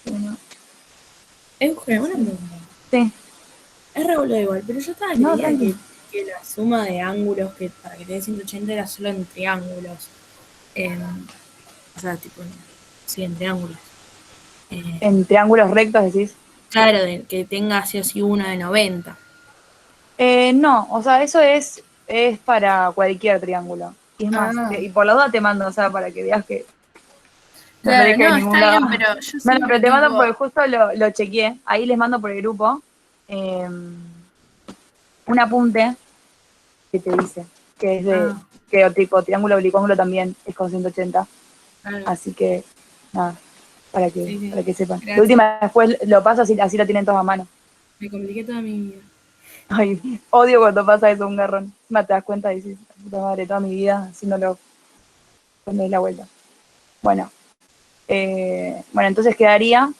seno. Euge, una pregunta. Sí. Es regular igual, pero yo estaba No, creía tranqui. que la suma de ángulos que para que te dé 180 era solo en triángulos. O sea, tipo, sí, en triángulos. En triángulos rectos decís. Claro, que tenga así o así uno de 90. No, o sea, eso es para cualquier triángulo. Y es más, Ah. y por la duda te mando, o sea, para que veas que no Claro, tenés que ir a no, ningún está lado. bien, pero yo Bueno, siempre pero te mando tipo, porque justo lo chequeé. Ahí les mando por el grupo un apunte que te dice que es de que tipo triángulo oblicuángulo también es con 180. claro. Así que nada, para que Sí. para que sepan. Gracias. De última después lo paso así lo tienen todos a mano. Me compliqué toda mi vida. Ay, odio cuando pasa eso, un garrón. No te das cuenta y dices, puta madre, toda mi vida haciéndolo cuando es la vuelta. Bueno, entonces quedaría.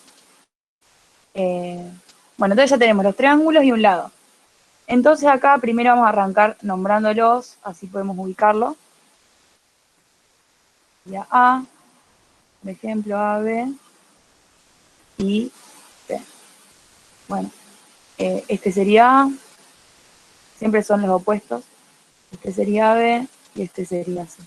Bueno, entonces ya tenemos los triángulos y un lado. Entonces acá primero vamos a arrancar nombrándolos, así podemos ubicarlo. Ya A, por ejemplo, A, B y B. Bueno, este sería A, siempre son los opuestos. Este sería B y este sería C.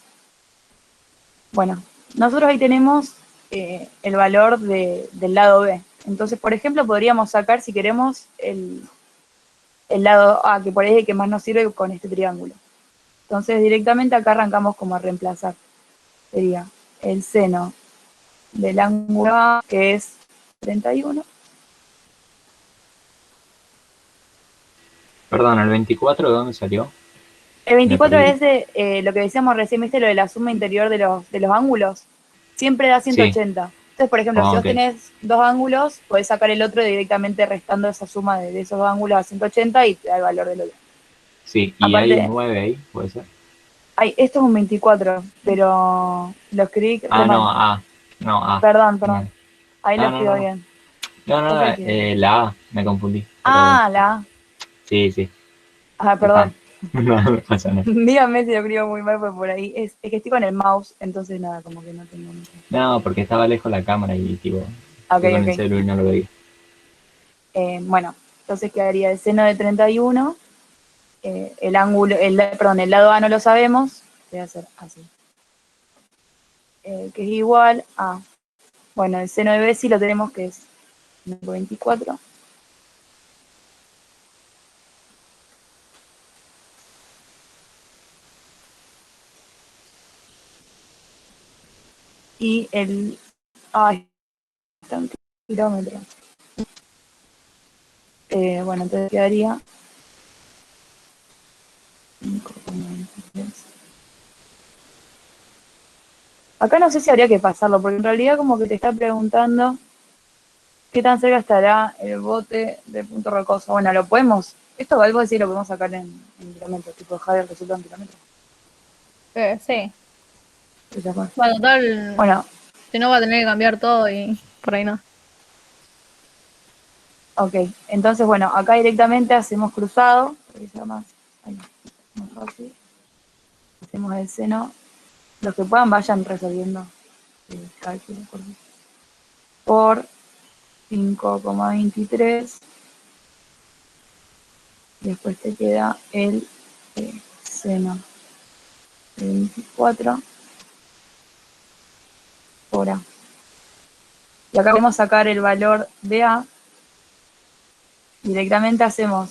Bueno, nosotros ahí tenemos el valor del lado B. Entonces, por ejemplo, podríamos sacar, si queremos, el lado A, que por ahí es el que más nos sirve con este triángulo. Entonces, directamente acá arrancamos como a reemplazar. Sería el seno del ángulo A, que es 31. Perdón, ¿el 24 de dónde salió? El 24 Me es de lo que decíamos recién, ¿viste? Lo de la suma interior de los ángulos. Siempre da 180. Entonces, por ejemplo, si vos ok. tenés dos ángulos, podés sacar el otro directamente restando esa suma de esos dos ángulos a 180 y te da el valor del otro. Sí, y hay un Aparte, 9 ahí, puede ser. esto es un 24, pero lo escribí re mal. No, A. Perdón. No, Ahí lo escribo no. bien. No, la A, me confundí. Pero, La A. sí. Perdón. No pasa nada. Díganme si lo escribo muy mal, porque por ahí es que estoy con el mouse, entonces nada, como que no tengo mucho. No, porque estaba lejos la cámara y tipo, Ok. con el celular y no lo veía. Bueno, entonces quedaría el seno de 31, el ángulo, el lado A no lo sabemos, voy a hacer así. Que es igual a, bueno, el seno de B sí lo tenemos, que es 24. Y el, está un kilómetro. Bueno, entonces quedaría 5,23. Acá no sé si habría que pasarlo, porque en realidad como que te está preguntando qué tan cerca estará el bote de Punto Rocoso. Bueno, lo podemos, esto algo decir lo podemos sacar en kilómetros, tipo dejar el resultado en kilómetros. Sí. Pues ya fue. Bueno, total, Bueno, si no va a tener que cambiar todo y por ahí no. Ok, entonces bueno, acá directamente hacemos cruzado, porque sea más, ahí, más fácil. Hacemos el seno. Los que puedan vayan resolviendo el cálculo por 5,23. Después te queda el seno de 24 por A. Y acá vamos a sacar el valor de A. Directamente hacemos,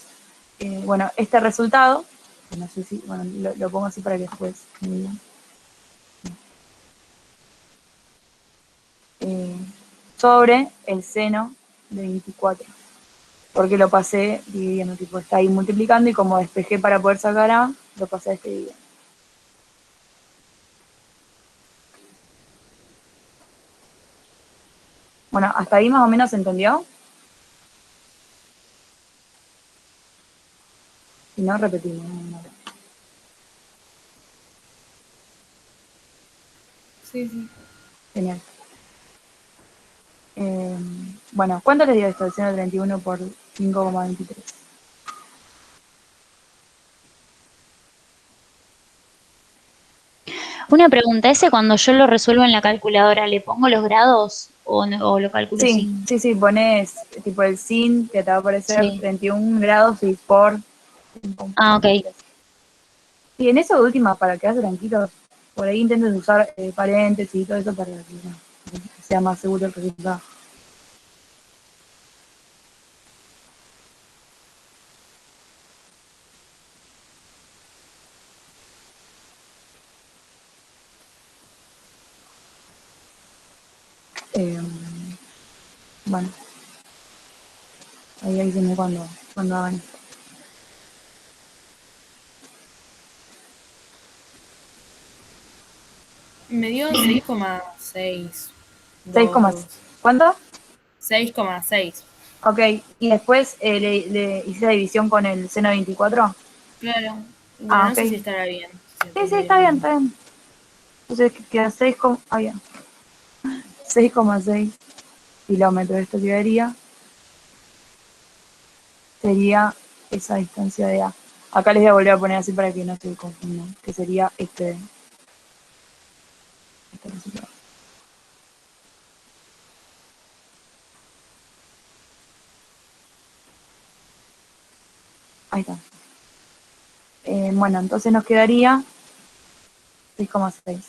bueno, este resultado, que no sé si, bueno, lo pongo así para que después me digan. Sobre el seno de 24. Porque lo pasé dividiendo, tipo, está ahí multiplicando y como despejé para poder sacar A, lo pasé a este dividiendo. Bueno, hasta ahí más o menos se entendió. Si no, repetimos. Sí. Genial. Bueno, ¿cuánto les dio esto? El seno de 31 por 5,23. Una pregunta, ¿ese cuando yo lo resuelvo en la calculadora, le pongo los grados o lo calculo Sí, sin? sí, pones tipo el sin, que te va a aparecer Sí. 31 grados y por Ah, ok. 5,23. Y en eso de última, para quedarse tranquilos, por ahí intenten usar paréntesis y todo eso para que sea más seguro el resultado. Bueno, ahí avísenme cuando hagan esto. Me dio 6,6. 6, ¿cuánto? 6,6. Ok, y después le hice la división con el seno de 24. Claro. Bueno, Ah, no ok. sé si estará bien. Si Sí, entendí está bien, bien. está bien. Entonces queda 6, bien. 6,6 kilómetros. Esto quedaría, sería esa distancia de A. Acá les voy a volver a poner así para que no se confundan, que sería este resultado. Ahí está. Bueno, entonces nos quedaría 6,6.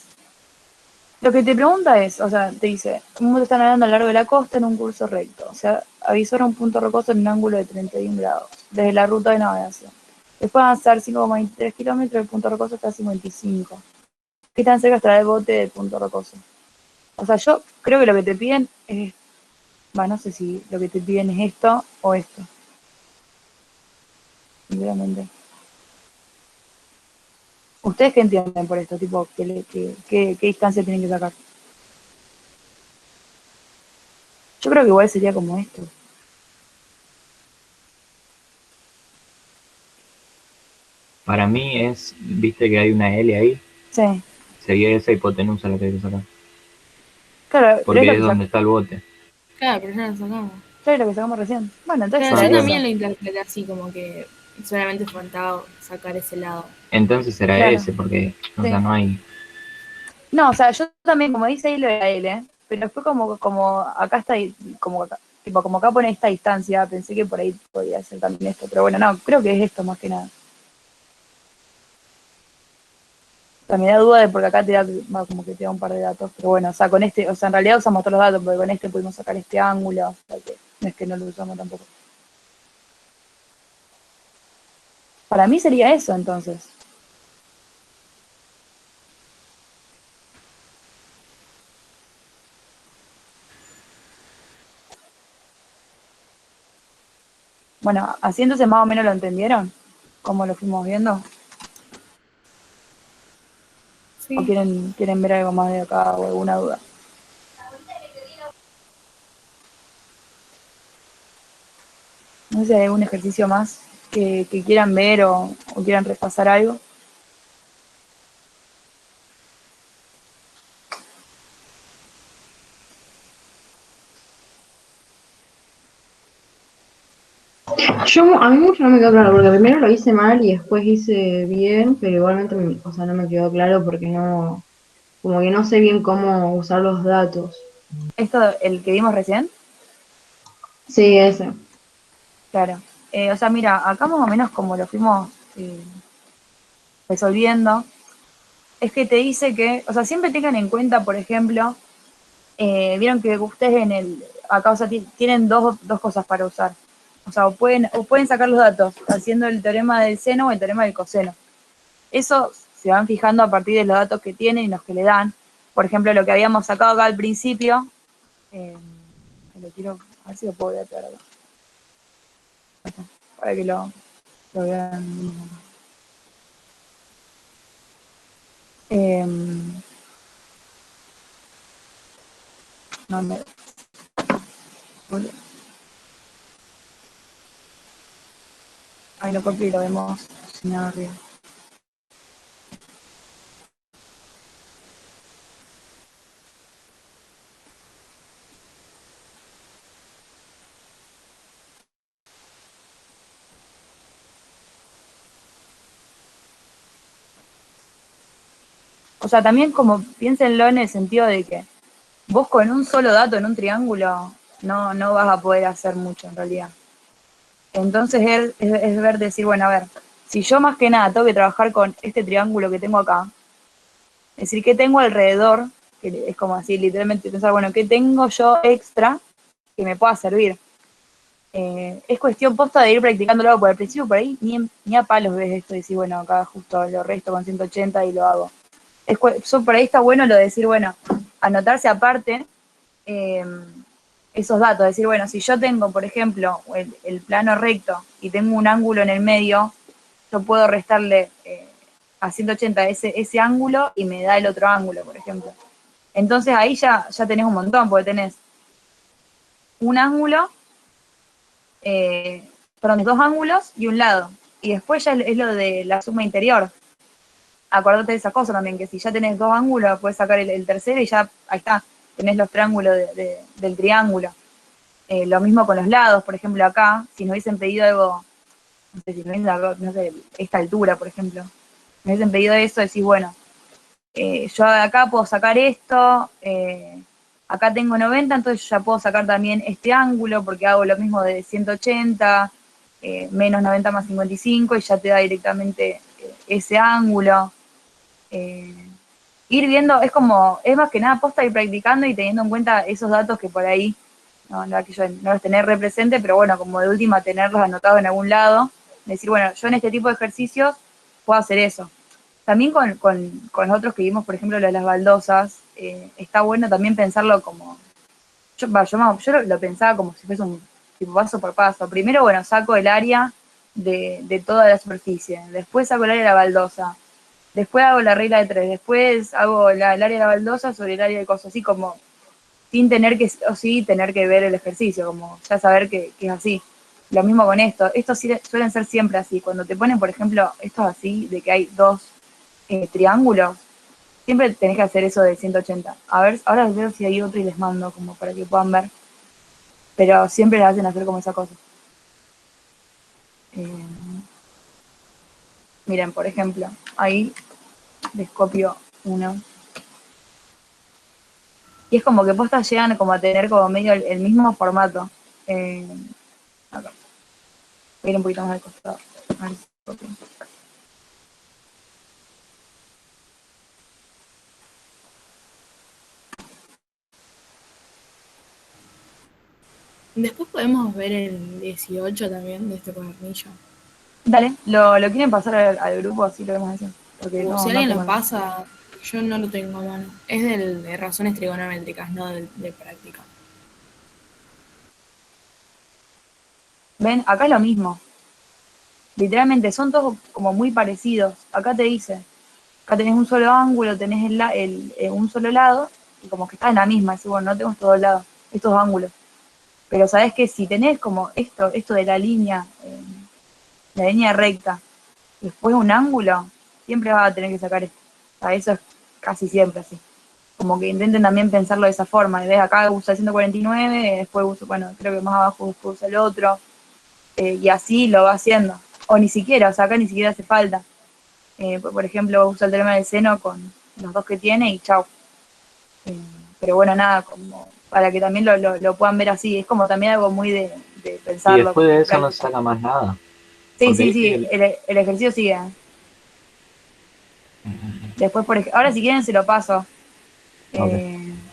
Lo que te pregunta es, o sea, te dice, ¿cómo te están nadando a lo largo de la costa en un curso recto? O sea, avisar un punto rocoso en un ángulo de 31 grados, desde la ruta de navegación. Después avanzar 5,23 kilómetros, el punto rocoso está a 55. ¿Qué tan cerca estará el bote del punto rocoso? O sea, yo creo que lo que te piden es, no sé si lo que te piden es esto o esto, sinceramente. ¿Ustedes qué entienden por esto? Tipo, ¿qué distancia tienen que sacar? Yo creo que igual sería como esto. Para mí es, viste que hay una L ahí, Sí. sería esa hipotenusa la que hay que sacar. Claro, pero es Porque lo es que, donde está el bote. Claro, pero ya lo sacamos. claro, lo que sacamos recién. Bueno, entonces Claro, Por será yo eso. también lo interpreté así, como que solamente faltaba sacar ese lado. Entonces será Claro, ese, porque, o sea, sí. no hay. No, o sea, yo también, como dice ahí lo de la L, pero después como acá está, como acá, tipo, como acá pone esta distancia, pensé que por ahí podía ser también esto, pero bueno, no, creo que es esto más que nada. O sea, me da duda de porque acá te da, como que te da un par de datos, pero bueno, o sea, con este, o sea, en realidad usamos todos los datos, porque con este pudimos sacar este ángulo, o sea, que no es que no lo usamos tampoco. Para mí sería eso, entonces. Bueno, así entonces más o menos lo entendieron, como lo fuimos viendo. ¿O Sí. quieren ver algo más de acá o alguna duda? No sé si hay algún ejercicio más que quieran ver o quieran repasar algo. A mí mucho no me quedó claro, porque primero lo hice mal y después hice bien, pero igualmente, o sea, no me quedó claro porque no, como que no sé bien cómo usar los datos. Esto, el que vimos recién, Sí, ese. claro. O sea, mira, acá más o menos como lo fuimos resolviendo, es que te dice que, o sea, siempre tengan en cuenta, por ejemplo, vieron que ustedes acá, o sea, tienen dos cosas para usar. O sea, o pueden sacar los datos haciendo el teorema del seno o el teorema del coseno. Eso se van fijando a partir de los datos que tienen y los que le dan. Por ejemplo, lo que habíamos sacado acá al principio, lo quiero, a ver si lo puedo ver acá, para que lo vean. Eh, no me, ahí lo copio y lo vemos señalado arriba. O sea, también como piénsenlo en el sentido de que vos con un solo dato en un triángulo no vas a poder hacer mucho en realidad. Entonces es ver, decir, bueno, a ver, si yo más que nada tengo que trabajar con este triángulo que tengo acá, es decir, ¿qué tengo alrededor? Que es como así, literalmente pensar, bueno, ¿qué tengo yo extra que me pueda servir? Es cuestión posta de ir practicándolo, porque al principio por ahí ni a palos ves esto, y decir, bueno, acá justo lo resto con 180 y lo hago. Por ahí está bueno lo de decir, bueno, anotarse aparte eh, esos datos, decir, bueno, si yo tengo, por ejemplo, el plano recto y tengo un ángulo en el medio, yo puedo restarle a 180 ese ángulo y me da el otro ángulo, por ejemplo. Entonces ahí ya tenés un montón, porque tenés un ángulo, perdón, dos ángulos y un lado. Y después ya es lo de la suma interior. Acordate de esa cosa también, que si ya tenés dos ángulos, puedes sacar el tercero y ya, ahí está, tenés los triángulos del triángulo. Lo mismo con los lados, por ejemplo, acá, si nos hubiesen pedido algo, no sé, si nos hubiesen dado, no sé, esta altura, por ejemplo, nos hubiesen pedido eso, decís, bueno, yo de acá puedo sacar esto, acá tengo 90, entonces yo ya puedo sacar también este ángulo, porque hago lo mismo de 180, menos 90 más 55, y ya te da directamente ese ángulo. Eh, Ir viendo, es más que nada posta ir practicando y teniendo en cuenta esos datos que por ahí, no que yo no los tener represente, pero bueno, como de última tenerlos anotados en algún lado, decir, bueno, yo en este tipo de ejercicios puedo hacer eso. También con los otros que vimos, por ejemplo, lo de las baldosas, está bueno también pensarlo como, yo lo pensaba como si fuese un tipo paso por paso. Primero, bueno, saco el área de toda la superficie, después saco el área de la baldosa, después hago la regla de tres, después hago el área de la baldosa sobre el área de cosas, así como sin tener que, o sí, tener que ver el ejercicio, como ya saber que es así. Lo mismo con esto, estos suelen ser siempre así. Cuando te ponen, por ejemplo, estos así, de que hay dos triángulos, siempre tenés que hacer eso de 180. A ver, ahora veo si hay otro y les mando como para que puedan ver. Pero siempre les hacen hacer como esa cosa. Miren, por ejemplo, ahí les copio uno. Y es como que postas llegan como a tener como medio el mismo formato. Acá. Voy a ir un poquito más al costado. A ver si copio. Después podemos ver el 18 también de este cuadernillo. Dale, ¿lo quieren pasar al grupo? Así lo vemos así. Porque O no, si no alguien tengo lo pasa, yo no lo tengo a mano. Es de razones trigonométricas, no de práctica. Ven, acá es lo mismo. Literalmente son todos como muy parecidos. Acá te dice, acá tenés un solo ángulo, tenés un solo lado, y como que está en la misma. Así, bueno, no tengo estos lados, estos ángulos. Pero sabés que si tenés como esto de la línea recta, después un ángulo, siempre vas a tener que sacar esto. O sea, eso es casi siempre así. Como que intenten también pensarlo de esa forma. ¿Ves? Acá usa 149, después uso, bueno, creo que más abajo después usa el otro. y así lo va haciendo. O ni siquiera, o sea, acá ni siquiera hace falta. Por ejemplo, usa el teorema del seno con los dos que tiene y chau. Pero bueno, nada, como para que también lo puedan ver así. Es como también algo muy de Y pensarlo. después de como eso no práctico. saca más nada. Sí, Porque sí, viste sí, que el ejercicio sigue. Después, ahora si quieren se lo paso. Ok.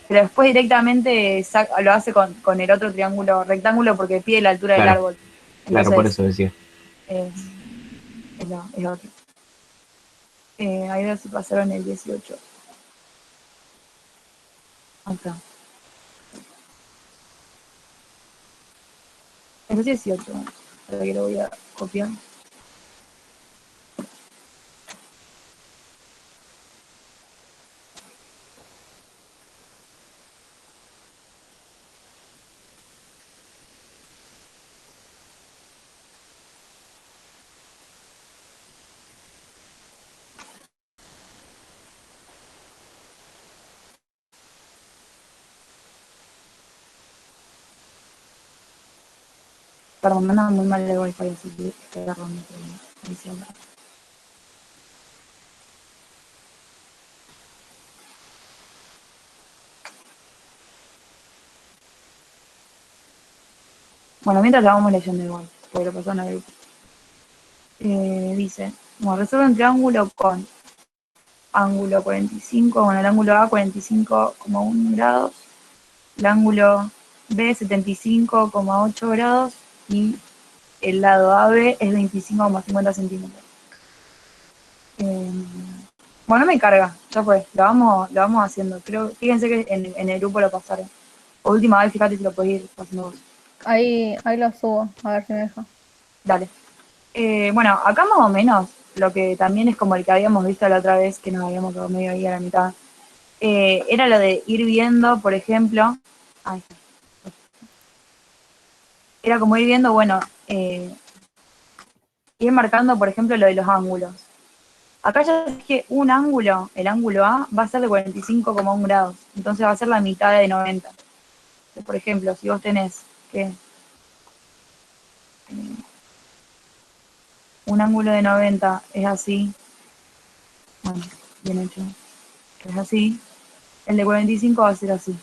Pero después directamente lo hace con el otro triángulo rectángulo porque pide la altura del Claro, árbol. claro, por Entonces, eso decía. es, es otro. Ahí ver si pasaron el 18. Acá. El 18. Ahora que lo voy a copiar. Perdón, me anda muy mal el wifi, así que estoy agarrando. Ahí sí habla. Bueno, mientras lo vamos leyendo igual, porque lo pasó en el grupo. Dice, bueno, resuelve un triángulo con ángulo 45, bueno, el ángulo A 45,1 grados, el ángulo B 75,8 grados y el lado AB es 25,50 centímetros. Bueno, me carga, ya fue, lo vamos haciendo. Creo, fíjense que en el grupo lo pasaron. Por última vez, fíjate si lo podéis ir pasando vos. Ahí lo subo, a ver si me deja. Dale. Bueno, acá más o menos, lo que también es como el que habíamos visto la otra vez, que nos habíamos quedado medio ahí a la mitad, era lo de ir viendo, por ejemplo, ahí está. Era como ir viendo, bueno, ir marcando, por ejemplo, lo de los ángulos. Acá ya es que un ángulo, el ángulo A, va a ser de 45,1 grados, entonces va a ser la mitad de 90. Entonces, por ejemplo, si vos tenés que un ángulo de 90 es así, bueno, bien hecho, es así, el de 45 va a ser así.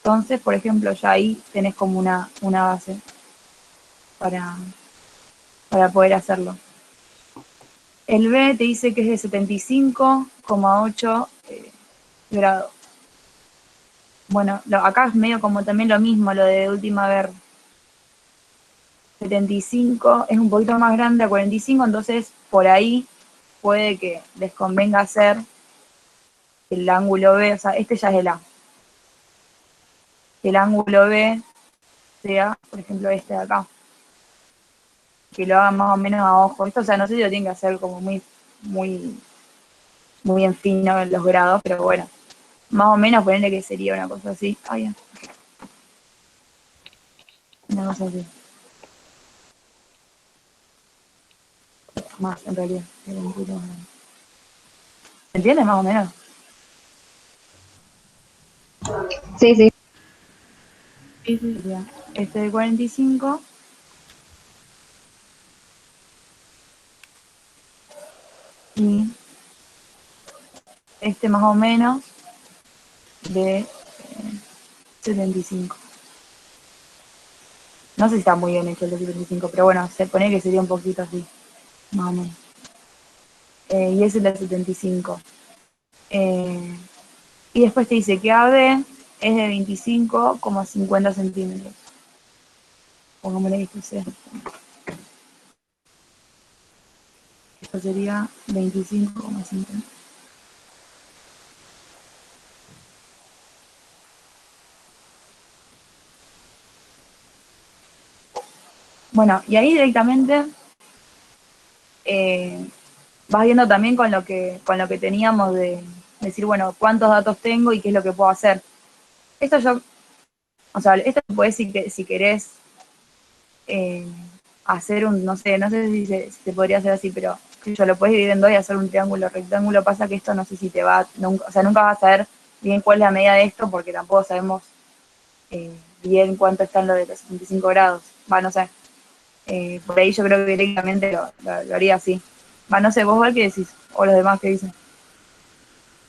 Entonces, por ejemplo, ya ahí tenés como una base para, poder hacerlo. El B te dice que es de 75,8 grados. Bueno, acá es medio como también lo mismo, lo de última ver. 75 es un poquito más grande a 45, entonces por ahí puede que les convenga hacer el ángulo B, o sea, este ya es el A. El ángulo B sea, por ejemplo, este de acá. Que lo hagan más o menos a ojo. Esto, o sea, no sé si lo tienen que hacer como muy, muy, muy en fino en los grados, pero bueno, más o menos ponerle que sería una cosa así. Ah, bien. Una cosa así. Más, en realidad. ¿Se entiende más o menos? Sí, sí. Sería este de 45. Y este más o menos de 75. No sé si está muy bien hecho el de 75, pero bueno, se pone que sería un poquito así, más o menos. Y es el de 75. Y después te dice que AB es de 25,50 centímetros. Pongámosle que esto sea. Esto sería 25,50. Bueno, y ahí directamente vas viendo también con lo que teníamos de decir, bueno, cuántos datos tengo y qué es lo que puedo hacer. Esto esto puedes si querés hacer no sé si se podría hacer así, pero yo lo puedes dividir en dos y hacer un triángulo rectángulo. Pasa que esto no sé si te va, nunca, o sea, nunca vas a saber bien cuál es la medida de esto porque tampoco sabemos bien cuánto está en lo de los 75 grados. Va, no sé. Por ahí yo creo que directamente lo haría así. Va, no sé, vos Val, qué decís, o los demás que dicen.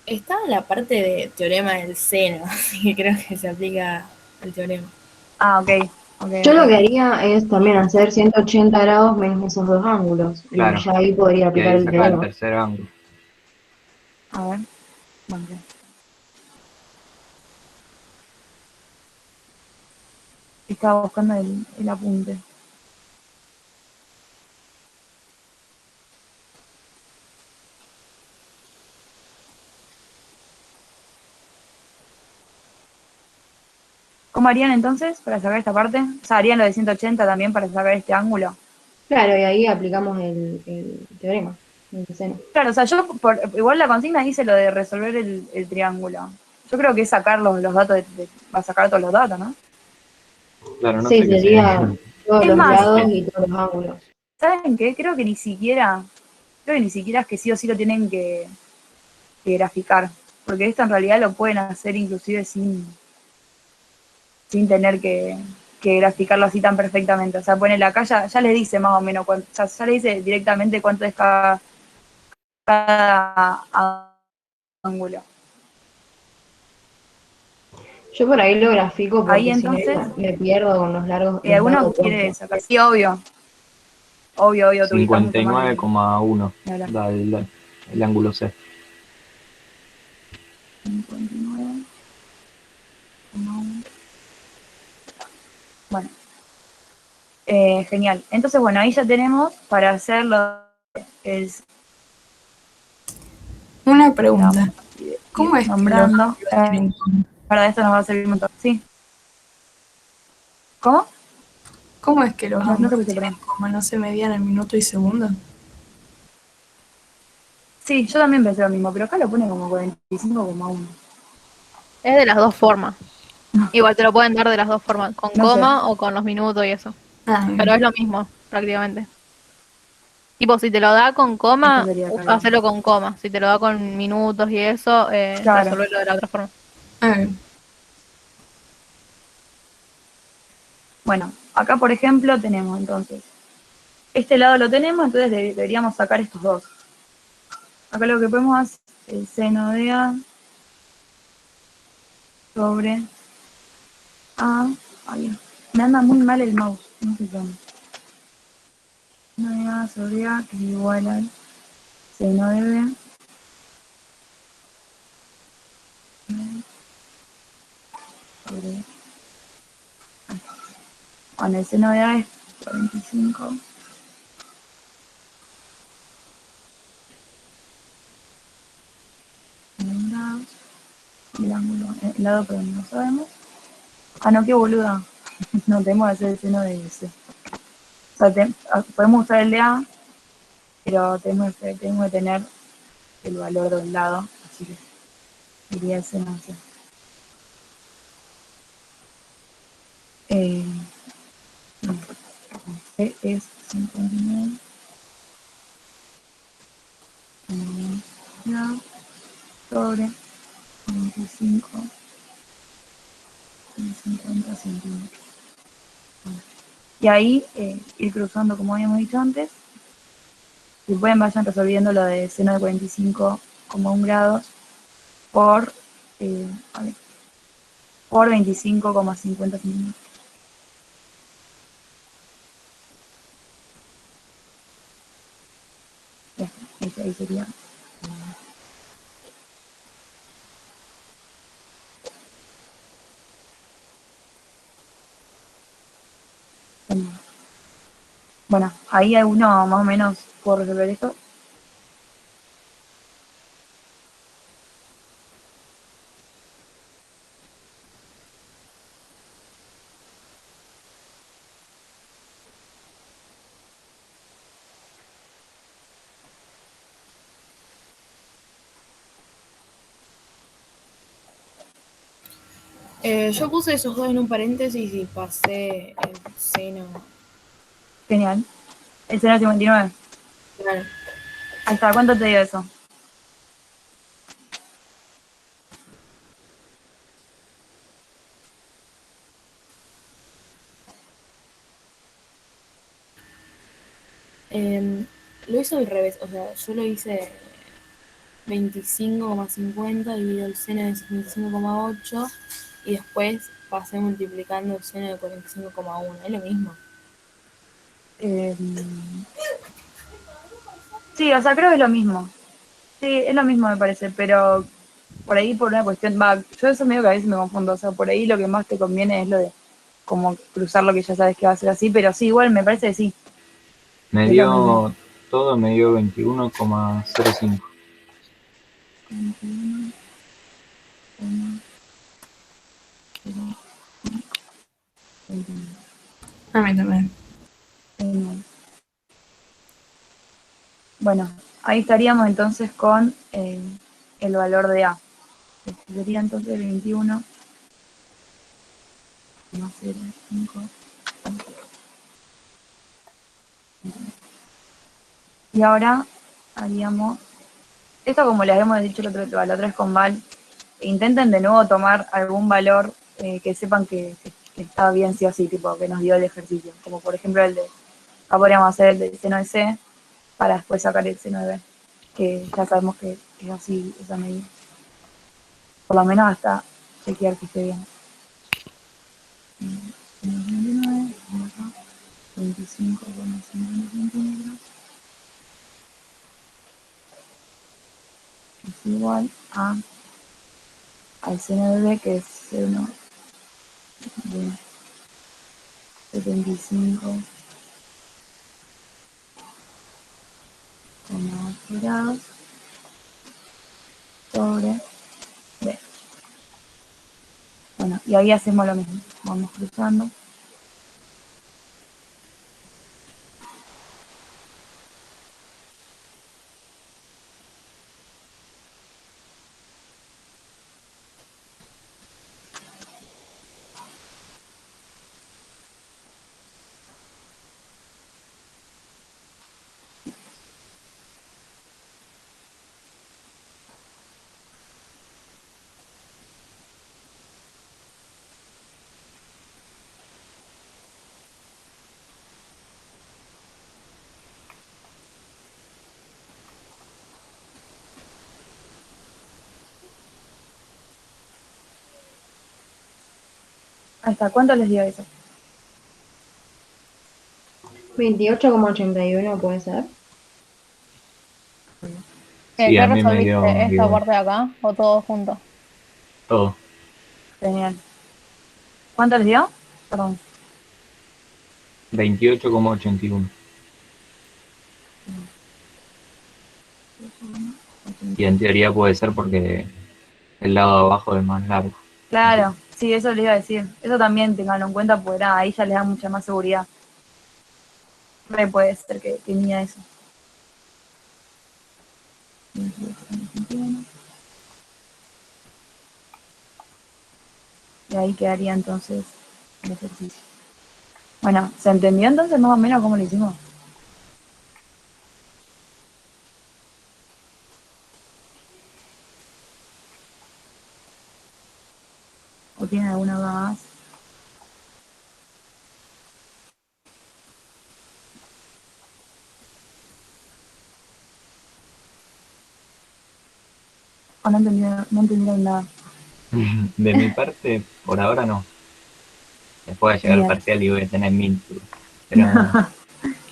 Está la parte de teorema del seno, así que creo que se aplica el teorema. Ah, ok, ok, Yo lo que ok. haría es también hacer 180 grados menos esos dos ángulos. Y Claro. ya ahí podría Y aplicar ahí el saca el teorema. tercer ángulo. A ver, bueno, ya. Estaba buscando el apunte. ¿Cómo harían entonces para sacar esta parte? O sea, harían lo de 180 también para sacar este ángulo. Claro, y ahí aplicamos el teorema del seno. Claro, o sea, igual la consigna dice lo de resolver el triángulo. Yo creo que es sacar los datos, va a sacar todos los datos, ¿no? Claro, no Sí, sé qué se. sería todos Es los más, lados y todos los ángulos. ¿saben qué? Creo que ni siquiera es que sí o sí lo tienen que graficar, porque esto en realidad lo pueden hacer inclusive sin tener que graficarlo así tan perfectamente. O sea, ponele acá ya les dice más o menos, ya les dice directamente cuánto es cada ángulo. Yo por ahí lo grafico Ahí porque si no entonces, me pierdo con los largos, los alguno datos quiere opuestos. sacar, sí, obvio, te ubicas mucho más 59,1 ni hablar. da el ángulo C. 59,1. Bueno, genial. Entonces, bueno, ahí ya tenemos para hacerlo el Una pregunta. ¿Cómo es que los nombrando. ángulos tienen coma? Para esto nos va a servir un montón. Sí. ¿Cómo? ¿Cómo es que los No te ángulos escuché, tienen perdón. coma? ¿No se medían en minuto y segundo? Sí, yo también pensé lo mismo, pero acá lo pone como 45,1. Es de las dos formas. Igual te lo pueden dar de las dos formas, con No sé. coma o con los minutos y eso. Ah, Pero bien. es lo mismo, prácticamente. Tipo, si te lo da con Esto coma, sería acá, digamos. hacelo con coma. Si te lo da con minutos y eso, Claro. resolverlo de la otra forma. Ah, bien. Bueno, acá por ejemplo tenemos entonces. Este lado lo tenemos, entonces deberíamos sacar estos dos. Acá lo que podemos hacer es el seno de A sobre A. Ay, me anda muy mal el mouse, no sé cómo. Seno de A sobre A, que es igual al seno de B. Sobre A. Bueno, el seno de A es 45. Grados. El ángulo, el lado, pero no lo sabemos. Ah, no, qué boluda. No, tenemos que hacer el seno de C. O sea, podemos usar el de A, pero tenemos que tener el valor del lado, así que iría el seno de C. No, C es 59 grados sobre 25 y 50 centímetros. Y ahí ir cruzando como habíamos dicho antes. Si pueden, vayan resolviendo lo de seno de 45,1 grados por, a ver, por 25,50 centímetros. Ya está, ahí sería. Bueno, ahí hay uno más o menos por resolver esto. Yo puse esos dos en un paréntesis y pasé el seno. Genial. El seno de 59. Claro. Ahí está, ¿cuánto te dio eso? Lo hice al revés, o sea, yo lo hice 25,50 dividido el seno de 65,8 y después pasé multiplicando el seno de 45,1. Es lo mismo. Eh, sí, o sea, creo que es lo mismo. Sí, es lo mismo me parece, pero por ahí por una cuestión, yo eso medio que a veces me confundo, o sea, por ahí lo que más te conviene es lo de como cruzar lo que ya sabes que va a ser así, pero sí, igual me parece que sí, Me es lo mismo. dio, todo me dio 21,05. 21, 21. A mí también. Bueno, ahí estaríamos entonces con el valor de A. Este sería entonces 21 más 0,5. Y ahora haríamos, esto como les habíamos dicho la otra vez con Val, intenten de nuevo tomar algún valor que sepan que está bien sí o sí, tipo que nos dio el ejercicio. Como por ejemplo el de, acá podríamos hacer el del seno de C para después sacar el seno de B, que ya sabemos que es así esa medida. Por lo menos hasta chequear que esté bien. 29, 25,50 centímetros es igual al seno de B, que es seno de 75,8 grados sobre B. Bueno, y ahí hacemos lo mismo. Vamos cruzando. ¿Hasta cuánto les dio eso? 28,81 puede ser. Sí, ¿Qué a mí me dio resolviste? ¿Esta igual. parte de acá o todo junto? Todo. Genial. ¿Cuánto les dio? Perdón. 28,81. Y en teoría puede ser porque el lado de abajo es más largo. Claro, sí, eso les iba a decir. Eso también tenganlo en cuenta, porque nada, ahí ya les da mucha más seguridad. Puede ser que mida eso. Y ahí quedaría entonces el ejercicio. Bueno, ¿se entendió entonces más o menos cómo lo hicimos? ¿O tienen alguna duda más? ¿O no entendieron nada? De mi parte, por ahora no. Después va a llegar el Genial. parcial y voy a tener 1000 dudas. Pero por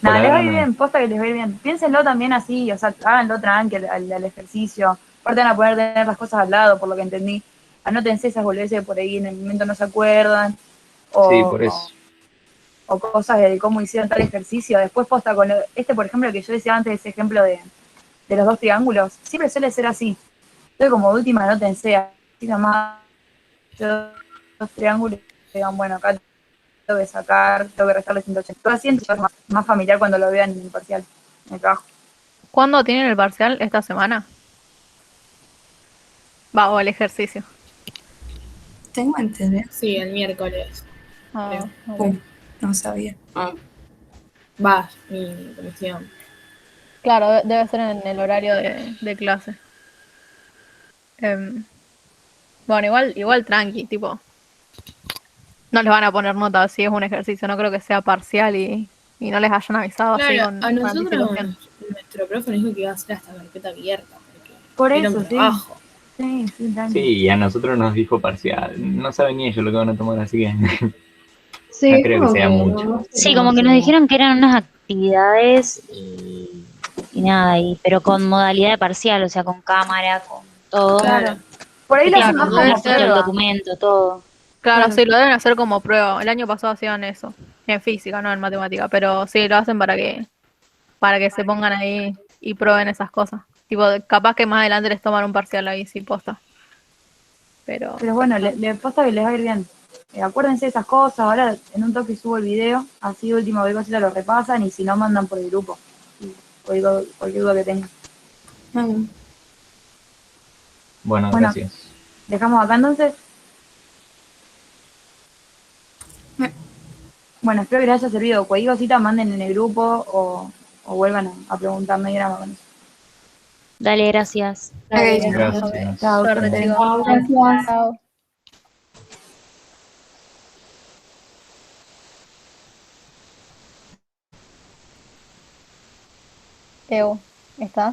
Nada, les va ahora a ir no. bien, posta que les va a ir bien. Piénsenlo también así, o sea, háganlo tranqui al ejercicio. Aparte van a poder tener las cosas al lado, por lo que entendí. Anótense esas boludeces que por ahí en el momento no se acuerdan. Sí, O, por eso. o cosas de cómo hicieron tal ejercicio. Después posta con este, por ejemplo, que yo decía antes, ese ejemplo de los dos triángulos. Siempre suele ser así. Entonces, como última, anótense así nomás dos triángulos y digan, bueno, acá tengo que sacar, tengo que restarle 180. Todo así, entonces es más familiar cuando lo vean en el parcial, en el trabajo. ¿Cuándo tienen el parcial? ¿Esta semana? Va, o el ejercicio. Tengo entendido. Sí, el miércoles. Ah, ok. No sabía. Va, mi comisión. Claro, debe ser en el horario de clase. Em, bueno, igual tranqui, tipo. No les van a poner nota si es un ejercicio, no creo que sea parcial y y no les hayan avisado así Claro, con a nosotros anticipación. nuestro profe nos dijo que iba a hacer hasta carpeta abierta, porque Por era eso, un sí. trabajo. Sí, tranqui. Sí, y a nosotros nos dijo parcial. No saben ni ellos lo que van a tomar, así que Sí, no es creo que como sea que mucho. no sé Sí, cómo como que nos hacerlo. dijeron que eran unas actividades y nada, pero con modalidad de parcial, o sea, con cámara, con todo. Claro. Por ahí Que lo te hacen Claro, más mandan debe como fotito del ser. prueba. documento, todo. Claro, Claro. sí, lo deben hacer como prueba. El año pasado hacían eso, en física, no en matemática, pero sí, lo hacen para que se pongan ahí y prueben esas cosas. Tipo, capaz que más adelante les toman un parcial ahí, sí, posta. Pero Pero bueno, le pasa que les va a ir bien. Acuérdense de esas cosas, ahora en un toque subo el video, así último cualquier cosita lo repasan y si no mandan por el grupo. Y cualquier duda que tengan. Bueno, Bueno, gracias. dejamos acá entonces. Bueno, espero que les haya servido. Cualquier cosita manden en el grupo o vuelvan a preguntarme con eso. Dale, gracias. Dale, Ok, gracias. Gracias. Chao, suerte, gente. chicos. Chao, gracias. Chao. Teo, ¿estás?